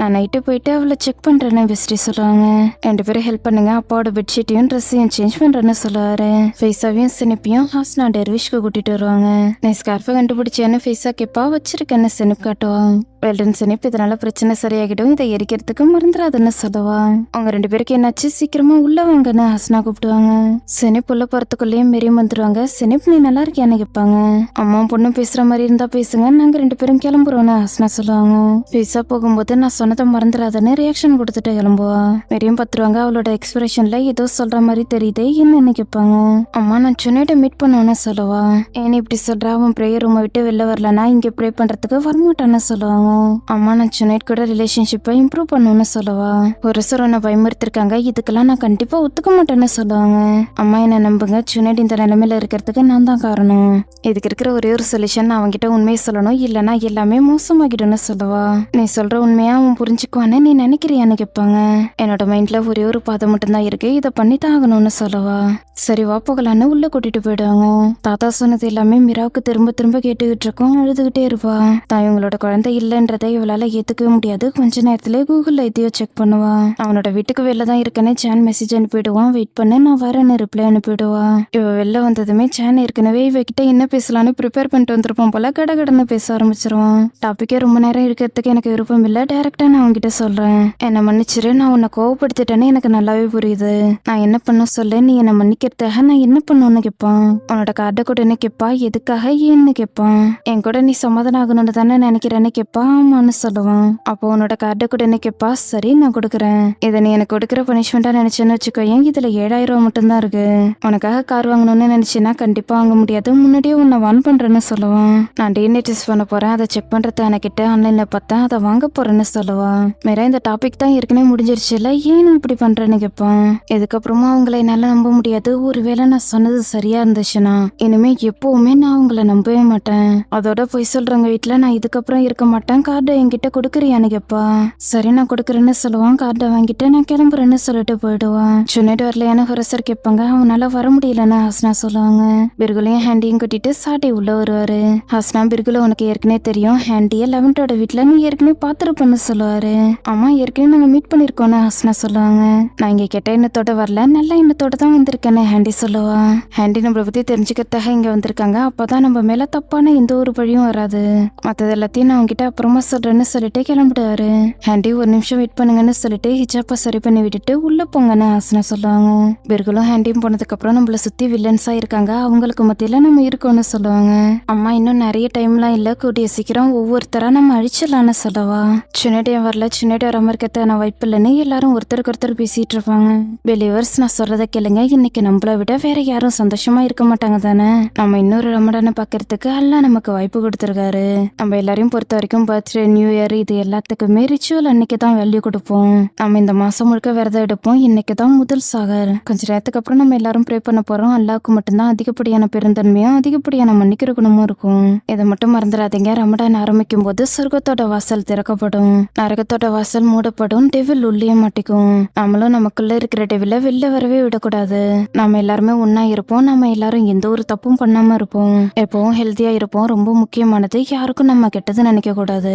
நான் நைட்டு போயிட்டு அவளை செக் பண்றேன்னு பெஸ்டி சொல்லுவாங்க. 2 பேரும் ஹெல்ப் பண்ணுங்க, அப்பாவோட பெட்ஷீட்டையும் ட்ரெஸ்ஸையும் சேஞ்ச் பண்றேன்னு சொல்லுவாரு. ஃபேஸாவையும் சினிப்பையும் ஹாஸ்னா டெர்விஷ்க்கு கூட்டிட்டு வருவாங்க. நான் ஸ்கார்ஃபை கண்டுபிடிச்சேன்னு ஃபேஸா கேப்பா, வச்சிருக்கேன்னு சினிப் காட்டுவான். வெல்டன் சினிப் இதனால பிரச்சனை சரியாகிடும், இதை எரிக்கிறதுக்கு மறந்துடாதுன்னு சொல்லுவா. அவங்க 2 பேருக்கு என்னாச்சு, சீக்கிரமா உள்ள வாங்கன்னு ஹஸ்னா கூப்பிடுவாங்க. சினிப் உள்ள போறதுக்குள்ளேயே மெரியும் வந்துருவாங்க. சினிப் நீ நல்லா இருக்கியான்னு கேட்பாங்க. அம்மா பொண்ணு பேசுற மாதிரி இருந்தா பேசுங்க, நாங்க 2 பேரும் கிளம்புறோம்னு ஹஸ்னா சொல்லுவாங்க. ஃபேஸா போகும்போது நான் சொன்னதை மறந்துடாதுன்னு ரியாக்ஷன் கொடுத்துட்டு கிளம்புவா. மெரியும் பத்துருவாங்க. அவளோட எக்ஸ்பிரஷன்ல ஏதோ சொல்ற மாதிரி தெரியுது, என்னன்னு கேட்பாங்க. அம்மா நான் சுனேட்டை மீட் பண்ணுவேன்னு சொல்லுவா. ஏன்னு இப்படி சொல்ற, அவன் ப்ரேயர் ரூமை விட்டு வெளில வரலன்னா இங்க ப்ரே பண்றதுக்கு வரமாட்டான்னு சொல்லுவாங்க. அம்மா நான் சுனேட் கூட ரிலேஷன்ஷிப்பை இம்ப்ரூவ் பண்ணுன்னு சொல்லுவா. ஒரு சார் உன்னை பயமுறுத்திருக்காங்க, இதுக்கெல்லாம் நான் கண்டிப்பா ஒத்துக்க மாட்டேன்னு சொல்லுவாங்க. அம்மா என்ன நம்புங்க, சுனேட் இந்த நிலைமையில இருக்கிறதுக்கு நான் தான் காரணம். இதுக்கு இருக்கிற ஒரே ஒரு சொல்யூஷன், நான் அவன்கிட்ட உண்மையை சொல்லணும், இல்லைன்னா எல்லாமே மோசமாகிடும்னு சொல்லுவா. நீ சொல்ற உண்மையா அவன் புரிஞ்சுக்குவான்னு நீ நினைக்கிறியான்னு கேட்பாங்க. என்னோட மைண்ட்ல ஒரே ஒரு பாதை மட்டும்தான் இருக்கு, இதை பண்ணித்தான் ஆகணும்னு சொல்லுவா. சரி வா போகலான்னு உள்ள கூட்டிட்டு போயிடுவாங்க. தாத்தா சொன்னது எல்லாமே மிராவுக்கு திரும்ப திரும்ப கேட்டுக்கிட்டு இருக்கோம், அழுதுகிட்டே இருப்பா. தான் இவங்களோட குழந்தை இல்லைன்றதை இவளால ஏத்துக்கவே முடியாது. கொஞ்ச நேரத்துல கூகுள்ல இதையோ செக் பண்ணுவா. அவனோட வீட்டுக்கு வெளில தான் இருக்கேன்னு சான் மெசேஜ் அனுப்பிடுவான். வெயிட் பண்ணு நான் வரேன்னு ரிப்ளை அனுப்பிடுவா. இவ வெளில வந்ததுமே சான் ஏற்கனவே இவகிட்ட என்ன பேசலான்னு ப்ரிப்பேர் பண்ணிட்டு வந்திருப்பான் போல, கடகடன்னு பேச ஆரம்பிச்சிருவான். டாபிக்கே ரொம்ப நேரம் இருக்கிறதுக்கு எனக்கு விருப்பம் இல்லை, டைரக்டா நான் அவன்கிட்ட சொல்றேன், என்ன மன்னிச்சிரு, நான் உன்னை கோவப்படுத்திட்டேன்னு எனக்கு நல்லாவே புரியுது, நான் என்ன பண்ண சொல்லு, நீ என்ன மன்னிக்கிறதுக்காக நான் என்ன பண்ணுன்னு கேட்பான். உன்னோட கார்டை கூடன்னு கேட்பா. எதுக்காக ஏன்னு கேட்பான். என் கூட நீ சமாதானம் ஆகணும்னு தானே நினைக்கிறேன்னு கேட்பா. ஆமான்னு சொல்லுவான். அப்போ உன்னோட கார்டை கூடன்னு கேட்பா. சரி நான் கொடுக்குறேன், இதை நீ எனக்கு கொடுக்குற பனிஷ்மெண்டா நினைச்சேன்னு வச்சுக்கோயேன், இதுல 7000 மட்டும்தான் இருக்கு, உனக்காக கார் வாங்கணும்னு நினைச்சேன்னா கண்டிப்பா வாங்க முடியாது, முன்னாடியே உன்னை வான் பண்றேன்னு சொல்லுவான். நான் டிஎன்ஏ டெஸ்ட் பண்ண போறேன், அதை செக் பண்றது எனக்கிட்ட ஆன்லைன்ல பார்த்தேன், அதை வாங்க போறேன்னு சொல்லுவான். மேரா இந்த டாபிக் தான் ஏற்கனவே முடிஞ்சிருச்சுல, ஏன் இப்படி பண்றேன்னு கேட்பான். இதுக்கப்புறமா அவங்கள என்னால நம்ப முடியாது, ஒருவேளை நான் சொன்னது சரியா இருந்துச்சுன்னா இனிமே எப்பவுமே நான் அவங்கள நம்பவே மாட்டேன், அதோட போய் சொல்றவங்க வீட்டுல நான் இதுக்கப்புறம் இருக்க மாட்டேன், கார்டை என்கிட்ட கொடுக்குறியான்னு கேட்பா. சரி நான் கொடுக்குறேன்னு சொல்லுவான். கார்டை வாங்கிட்டு நான் கிளம்புறேன்னு சொல்லிட்டு போயிடுவான். சொன்னிட்டு வரலையான ஹொரசர் கேட்பாங்க. அவனால வர முடியலன்னு ஹஸ்னா சொல்லுவாங்க. பிர்குலையும் ஹேண்டியும் கூட்டிட்டு சாட்டி உள்ள வருவாரு. ஹஸ்னா பிர்குல உனக்கு ஏற்கனவே தெரியும், ஹேண்டிய 11ஓட வீட்டுல நீ ஏற்கனவே பாத்துருப்பன்னு சொல்லுவாரு. ஆமா ஏற்கனவே நாங்க மீட் பண்ணிருக்கோம்னு ஹஸ்னா சொல்லுவாங்க. நான் இங்க கெட்ட எண்ணத்தோட வரல, நல்ல எண்ணத்தோட தான் வந்திருக்கேன்னு ஹேண்டி சொல்லுவா. ஹேண்டி நம்மளை பத்தி தெரிஞ்சுக்கிறதாக இங்க வந்திருக்காங்க, அப்பதான் நம்ம மேல தப்பான எந்த ஒரு பழியும் வராது, மத்தது எல்லாத்தையும் நான் உங்ககிட்ட அப்புறமா சொல்றேன்னு சொல்லிட்டு கிளம்பிடுவாரு. ஹேண்டி ஒரு நிமிஷம் வெயிட் பண்ணுங்கன்னு சொல்லிட்டு ஹிஜாப்பா சரி பண்ணி விட்டுட்டு உள்ள போங்கன்னு ஹஸ்னா சொல்லுவாங்க. பிர்குலும் ஹேண்டியும் போனதுக்கு அப்புறம் நம்மள சுத்தி வில்லன்ஸா இருக்காங்க, அவங்களுக்கு மத்தியில நம்ம இருக்கோம்னு சொல்லுவாங்க. அம்மா இன்னும் நிறைய டைம்லாம் இல்ல, கூடிய சீக்கிரம் ஒவ்வொருத்தரா நம்ம அழிச்சிடலான்னு சொல்லவா. சின்னடியா வரல, சின்னடியா வராம இருக்கிறதுக்கான வாய்ப்பு இல்லைன்னு எல்லாரும் ஒருத்தருக்கு ஒருத்தர் பேசிட்டு இருப்பாங்க. பிலீவர்ஸ் நான் சொல்றதை கேளுங்க, இன்னைக்கு நம்மள விட வேற யாரும் சந்தோஷமா இருக்க மாட்டாங்க தானே, நம்ம இன்னொரு ரமடானை பாக்குறதுக்கு அல்லாஹ் நமக்கு வாய்ப்பு கொடுத்துருக்காரு. நம்ம எல்லாரையும் பொறுத்த வரைக்கும் பர்த்டே, நியூ இயர் இது எல்லாத்துக்குமே ரிச்சுவல் அன்னைக்கு தான் வேல்யூ கொடுப்போம். நம்ம இந்த மாசம் முழுக்க விரதம் எடுப்போம், இன்னைக்கு தான் முதல் சாகர். கொஞ்ச நேரத்துக்கு அப்புறம் நம்ம எல்லாரும் ப்ரே பண்ண போறோம். அல்லாஹ்க்கு மட்டும்தான் அதிகப்படியான பெருந்தன்மையும் அதிகப்படியான மன்னிக்கிற குணமும் இருக்கும். இதை மட்டும் மறந்துடாதீங்க, ரமடான் ஆரம்பிக்கும் போது சொர்க்கத்தோட வாசல் திற திறக்கப்படும், நரகத்தோட வாசல் மூடப்படும், டெவில் உள்ளே மாட்டிக்கும். நம்மளும் நமக்குள்ள இருக்கிற டெவில வெளில வரவே விடக்கூடாது. நம்ம எல்லாருமே ஒன்னா இருப்போம். நம்ம எல்லாரும் எந்த ஒரு தப்பும் பண்ணாம இருப்போம். எப்பவும் ஹெல்த்தியா இருப்போம். ரொம்ப முக்கியமானது, யாருக்கும் நம்ம கெட்டது நினைக்க கூடாது,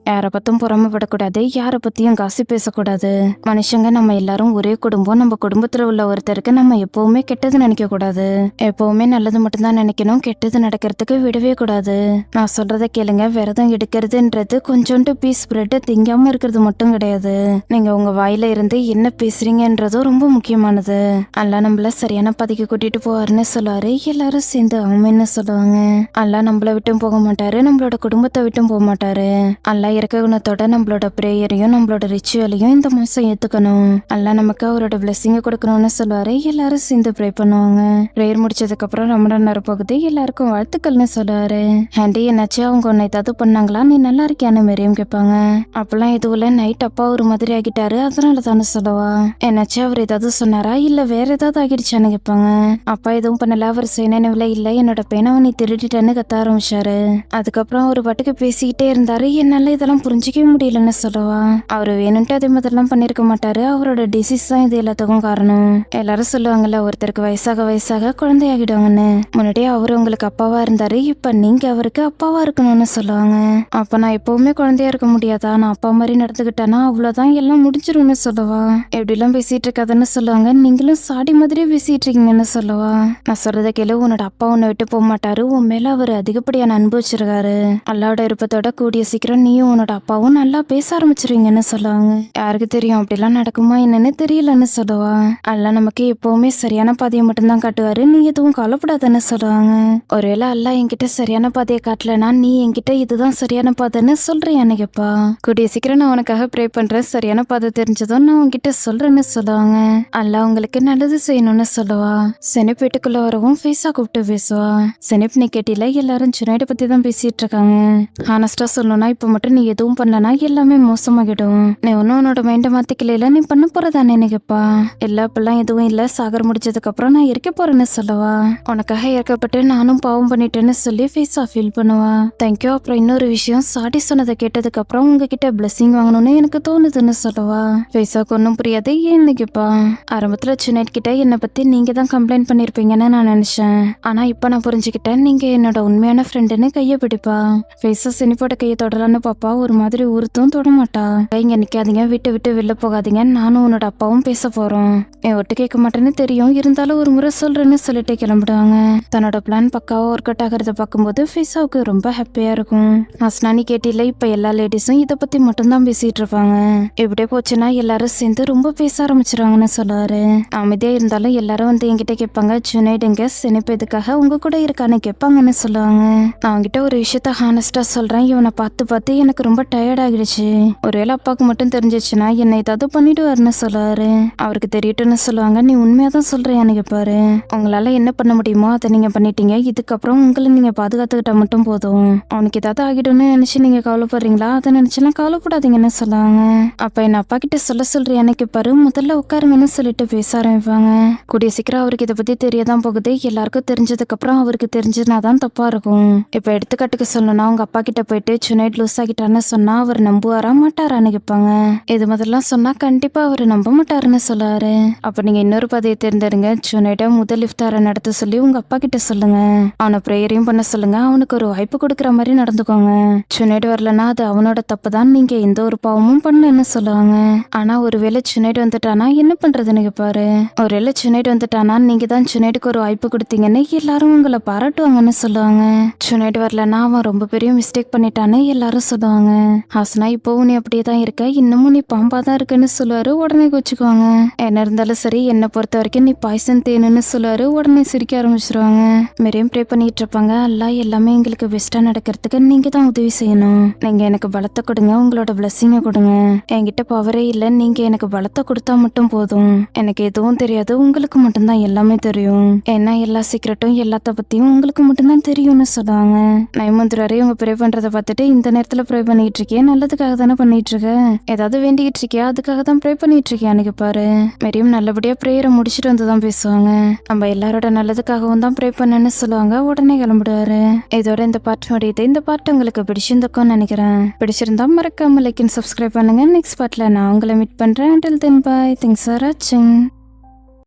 யாரை பத்தும் பொறாமப்படக்கூடாது, யாரை பத்தியும் காசு பேசக்கூடாது. மனுஷங்க நம்ம எல்லாரும் ஒரே குடும்பம். நம்ம குடும்பத்துல உள்ள ஒருத்தருக்கு நம்ம எப்பவுமே கெட்டது நினைக்க கூடாது. எப்பவுமே நல்லது மட்டும்தான் நினைக்கணும். கெட்டது நடக்கிறதுக்கு விடவே கூடாது. நான் சொல்றத கேளுங்க. விரதம் எடுக்கிறதுன்றது கொஞ்சோண்டு பீஸ் பிரெட்டை திங்காம இருக்கிறது மட்டும் கிடையாது. நீங்க உங்க வாயில இருந்து என்ன பேசுறீங்கன்றதும் ரொம்ப முக்கியமானது. அல்லா நம்மள சரியான பாதைக்கு கூட்டிட்டு போவாருன்னு சொல்லுவாரு. எல்லாரும் சேர்ந்து ஆமைன்னு சொல்லுவாங்க. அல்லா நம்மள விட்டும் போக மாட்டாரு, நம்மளோட குடும்பத்தை விட்டும் போக மாட்டாரு. அல்லா இறக்க குணத்தோட நம்மளோட பிரேயரையும் நம்மளோட ரிச்சுவலையும் இந்த மாசம் ஏத்துக்கணும். அல்லா நமக்கு அவரோட பிளெஸிங்க கொடுக்கணும்னு சொல்லுவாரு. எல்லாரும் சேர்ந்து ப்ரே பண்ணுவாங்க. பிரேயர் முடிச்சதுக்கு அப்புறம் ரமடான் வரப்போகுது. எல்லாருக்கும் வாழ்த்துக்கள்னு சொல்லுவாரு. ஹேண்டி, என்னாச்சு, அவங்க உன்னை ஏதாவது பண்ணாங்களா, நீ நல்லா இருக்கியான்னு மெரியும் கேட்பாங்க. அப்பெல்லாம் எதுவும் நைட் அப்பா ஒரு மாதிரி ஆகிட்டாரு, அதனால தானே சொல்லுவா. என்னாச்சு, அவர் ஏதாவது சொன்னாரா, இல்ல வேற ஏதாவது ஆகிடுச்சான்னு கேட்பாங்க. அப்பா எதுவும் பண்ணல, அவர் செய்யணும்ல, இல்ல என்னோட பேனாவை நீ திருடிட்டேன்னு கத்த ஆரம்பிச்சாரு. அதுக்கப்புறம் ஒரு பாட்டுக்கு பேசிக்கிட்டே இருந்தாரு. என்னால இதெல்லாம் புரிஞ்சிக்கவே முடியலன்னு சொல்லுவா. அவரு வேணும்ட்டு அதே மாதிரிலாம் பண்ணிருக்க மாட்டாரு. அவரோட டிசீஸ் தான் இது எல்லாத்துக்கும் காரணம். எல்லாரும் சொல்லுவாங்கல்ல, ஒருத்தருக்கு வயசாக வயசாக குழந்தையாகிடுவாங்கன்னு. முன்னாடியே அவரு உங்களுக்கு அப்பாவா இருந்தாரு, இப்ப நீங்க அவருக்கு அப்பாவா இருக்கணும்னு சொல்லுவாங்க. அப்ப நான் எப்பவுமே குழந்தையா இருக்க முடியாதா, நான் அப்பா மாதிரி நடந்துகிட்டேன்னா அவ்வளவுதான், எல்லாம் முடிஞ்சிரும்னு சொல்லுவா. எப்படிலாம் பேசிட்டு இருக்காதுன்னு சொல்லுவாங்க. நீங்களும் சாடி மாதிரியே பேசிட்டு இருக்கீங்கன்னு சொல்லுவா. நான் சொல்றத கேளு, உன்னோட அப்பா உன்னை விட்டு போக மாட்டாரு. உன் மேல அவர் அதிகப்படியான அன்பு வச்சிருக்காரு. அல்லாவோட விருப்பத்தோட கூடிய சீக்கிரம் நீயும் உன்னோட அப்பாவும் நல்லா பேச ஆரம்பிச்சிருவீங்கன்னு சொல்லுவாங்க. யாருக்கு தெரியும், அப்படிலாம் நடக்குமா என்னன்னு தெரியலன்னு சொல்லுவா. அல்லா நமக்கு எப்பவுமே சரியான பாதையை மட்டும்தான் காட்டுவாரு, நீ எதுவும் கவலைப்படாதன்னு சொல்லுவாங்க. ஒருவேளை அல்லா என்கிட்ட சரியான பாதையை காட்டலனா நீ என்கிட்ட இதுதான் சரியான பாதைன்னு சொல்றியான்னு கேப்பா. கூடிய சீக்கிரம் நான் உனக்காக ப்ரே பண்றேன், சரியான பாதை தெரிஞ்சதும் நான் உன்கிட்ட சொல்றேன்னு சொல்லுவாங்க. அல்லா உங்களுக்கு நல்லது செய்யணும்னு சொல்லுவா. செனிப் வீட்டுக்குள்ள வரவும் ஃபேஸா கூப்பிட்டு பேசுவா. செனிப், நீ கேட்டில, எல்லாரும் ஜுனைட பத்தி தான் பேசிட்டு இருக்காங்க. ஹானஸ்டா சொல்லணும்னா இப்ப மட்டும் நீ எதுவும் பண்ணலனா எல்லாமே மோசமாகிடும். நீ ஒன்னும் உன்னோட மைண்ட மாத்திக்கல, நீ பண்ண போறதானே கேப்பா. எல்லா அப்பெல்லாம் எதுவும் இல்ல, சாகர் முடிச்சதுக்கு அப்புறம் நான் இருக்க போறேன்னு சொல்லுவா. உனக்காக இறக்கப்பட்டு நானும் பாவம் பண்ணிட்டேன்னு சொல்லி ஃபேஸா ஃபீல் பண்ணுவா. தேங்க்யூ. அப்புறம் இன்னொரு விஷயம், சாடி சொன்னதை கேட்டதுக்கு அப்புறம் உங்ககிட்ட பிளெஸிங் வாங்கணும்னு எனக்கு தோணுதுன்னு சொல்லுவா. ஃபேஸாக்கு ஒன்னும் புரியாது. ஏன்னு கேப்பா. ஆரம்பத்துல சுனைட் கிட்ட என்னை பத்தி நீங்க தான் கம்ப்ளைண்ட் பண்ணிருப்பீங்கன்னு நான் நினைச்சேன், ஆனா இப்ப நான் புரிஞ்சுக்கிட்டேன், நீங்க என்னோட உண்மையான ஃப்ரெண்டுன்னு கைய பிடிப்பா. ஃபேஸா செனிப்போட கையை தொடலான்னு பாப்பா. ஒரு மாதிரி உறுத்தும் தொடமாட்டா. இங்க நிக்காதீங்க, விட்டு விட்டு வெளில போகாதீங்க, நானும் உன்னோட அப்பாவும் பேச போறோம். என் ஒட்டு கேட்க மாட்டேன்னு தெரியும், இருந்தாலும் ஒரு முறை சொல்றேன்னு சொல்லிட்டு கிளம்பிடுவாங்க. தன்னோட பிளான் பக்காவா ஒர்க் அவுட் ஆகிறத பார்க்கும்போது ஃபேஸாவுக்கு ரொம்ப ஹாப்பியா இருக்கும். ஹஸ்னானி கேட்டில, இப்ப எல்லா லேடிஸும் இதை பத்தி மட்டும்தான் பேசிட்டு இருப்பாங்க. இப்படியே போச்சுன்னா எல்லாரும் சேர்ந்து ரொம்ப பேச ஆரம்பிச்சிருவாங்கன்னு சொல்லுவாரு. அமைதியா இருந்தாலும் எல்லாரும் வந்து என்கிட்ட கேட்பாங்க, ஜுனைடுங்க செனிப் எதுக்காக உங்க கூட இருக்கான்னு கேட்பாங்கன்னு சொல்லுவாங்க. நான் அவங்கிட்ட ஒரு விஷயத்த ஹானஸ்டா சொல்றேன், இவனை பார்த்து பார்த்து எனக்கு ரொம்ப டயர்ட் ஆகிடுச்சு. ஒருவேளை அப்பாவுக்கு மட்டும் தெரிஞ்சிச்சுன்னா என்ன ஏதாவது பண்ணிடுவாருன்னு சொல்லுவாரு. அவருக்கு தெரியட்டும்னு சொல்லுவாங்க. நீ உண்மையா தான் சொல்றியான்னு கேட்பாரு. உங்களால என்ன பண்ண முடியுமோ அதை நீங்க பண்ணிட்டீங்க, இதுக்கப்புறம் உங்களை நீங்க பாதுகாத்துக்கிட்டா மட்டும் போதும். அவனுக்கு ஏதாவது ஆகிடும்னு நினைச்சு நீங்க கவலைப்படுறீங்களா, அதை நினைச்சுலாம் கவலைப்படாதீங்கன்னு சொல்லாங்க. அப்ப என் அப்பா கிட்ட சொல்றியான்னு கேட்பாரு. முதல்ல உட்காருங்கன்னு சொல்லிட்டு பேச ஆரம்பிப்பாங்க. கூடிய சீக்கிரம் அவருக்கு இதை பத்தி தெரியதான் போகுது. எல்லாருக்கும் தெரிஞ்சதுக்கு அப்புறம் அவருக்கு தெரிஞ்சதுனாதான் தப்பா இருக்கும். இப்ப எடுத்துக்காட்டுக்கு சொல்லணும்னா, உங்க அப்பா கிட்ட போயிட்டு சுனைட் லூஸ் ஆகிட்டான்னு சொன்னா அவர் நம்புவாரா மாட்டாரான்னு கேட்பாங்க. இது முதல்லாம் சொன்னா கண்டிப்பா அவர் நம்ப மாட்டாருன்னு சொல்லுவாரு. அப்ப நீங்க இன்னொரு பாதையை தேர்ந்தெடுங்க, சுனைட முதல் இஃப்தாரை நடத்த சொல்லி உங்க அப்பா கிட்ட சொல்லுங்க, அவனை பிரேயரையும் பண்ண சொல்லுங்க, அவனுக்கு ஒரு வாய்ப்பு கொடுக்குற மாதிரி நடந்துக்கோங்க. சுனைட் வரலன்னா அது அவனோட தப்பு தான், நீங்க எந்த ஒரு பாவமும் பண்ணலன்னு சொல்லுவாங்க. ஆனா ஒருவேளை சுனைட் வந்துட்டானா என்ன பண்றதுன்னு கேட்பாரு. ஒருவேளை சுனைட் வந்துட்டானா நீங்க தான் சுனைடுக்கு ஒரு வாய்ப்பு கொடுத்தீங்கன்னு எல்லாரும் உங்களை பாராட்டுவாங்கன்னு சொல்லுவாங்க. சுனைட் வரலன்னா அவன் ரொம்ப பெரிய மிஸ்டேக் பண்ணிட்டான்னு எல்லாரும் சொல்லுவாங்க. ஹாசனா, இப்போவும் நீ அப்படியே தான் இருக்க, இன்னமும் நீ பாம்பா தான் இருக்குன்னு சொல்லுவாரு. உடனே கோச்சுக்குவாங்க. என்ன இருந்தாலும் சரி, என்னை பொறுத்த வரைக்கும் நீ பாய்சன் தேனுன்னு சொல்லுவாரு. உடனே சிரிக்க ஆரம்பிச்சிருவாங்க. மெரியும் ப்ரே பண்ணிட்டு இருப்பாங்க. அல்லா எல்லாமே எங்களுக்கு பெஸ்டா நடக்கிறதுக்கு நீங்க தான் உதவி செய்யணும். நீங்க எனக்கு பலத்தை கொடுங்க, உங்களோட பிளெஸிங்க கொடுங்க. என்கிட்ட பவரே இல்லை, நீங்க எனக்கு பலத்தை கொடுத்தா மட்டும் போதும். எனக்கு எதுவும் தெரியாது, உங்களுக்கு மட்டும்தான் எல்லாமே தெரியும். ஏன்னா எல்லா சீக்கிரட்டும் எல்லாத்த பத்தியும் உங்களுக்கு மட்டும்தான் தெரியும்னு சொல்லுவாங்க. நைமந்த் வரை உங்க ப்ரே பண்றதை பார்த்துட்டு, இந்த நேரத்துல ப்ரே பண்ணிட்டு இருக்கியா, நல்லதுக்காக தானே பண்ணிட்டு இருக்க, ஏதாவது வேண்டிக்கிட்டு இருக்கியா, அதுக்காக தான் ப்ரே பண்ணிட்டு இருக்கியான்னு கேட்பாரு. மெரியும் நல்லபடியா ப்ரேயரை முடிச்சுட்டு வந்துதான் பேசுவாங்க. நம்ம எல்லாரோட நல்லதுக்காகவும் தான் ப்ரே பண்ணன்னு சொல்லுவாங்க. உடனே கிளம்பிடுவாரு. இதோட இந்த பார்ட் முடியுது. இந்த பார்ட் உங்களுக்கு பிடிச்சிருந்துக்கும்னு நினைக்கிறேன். பிடிச்சிருந்தா மறக்காம லைக் அண்ட் சப்ஸ்கிரைப் பண்ணுங்க. நெக்ஸ்ட் பார்ட்ல நான் உங்களை மீட் பண்றேன். until then bye, thanks for watching.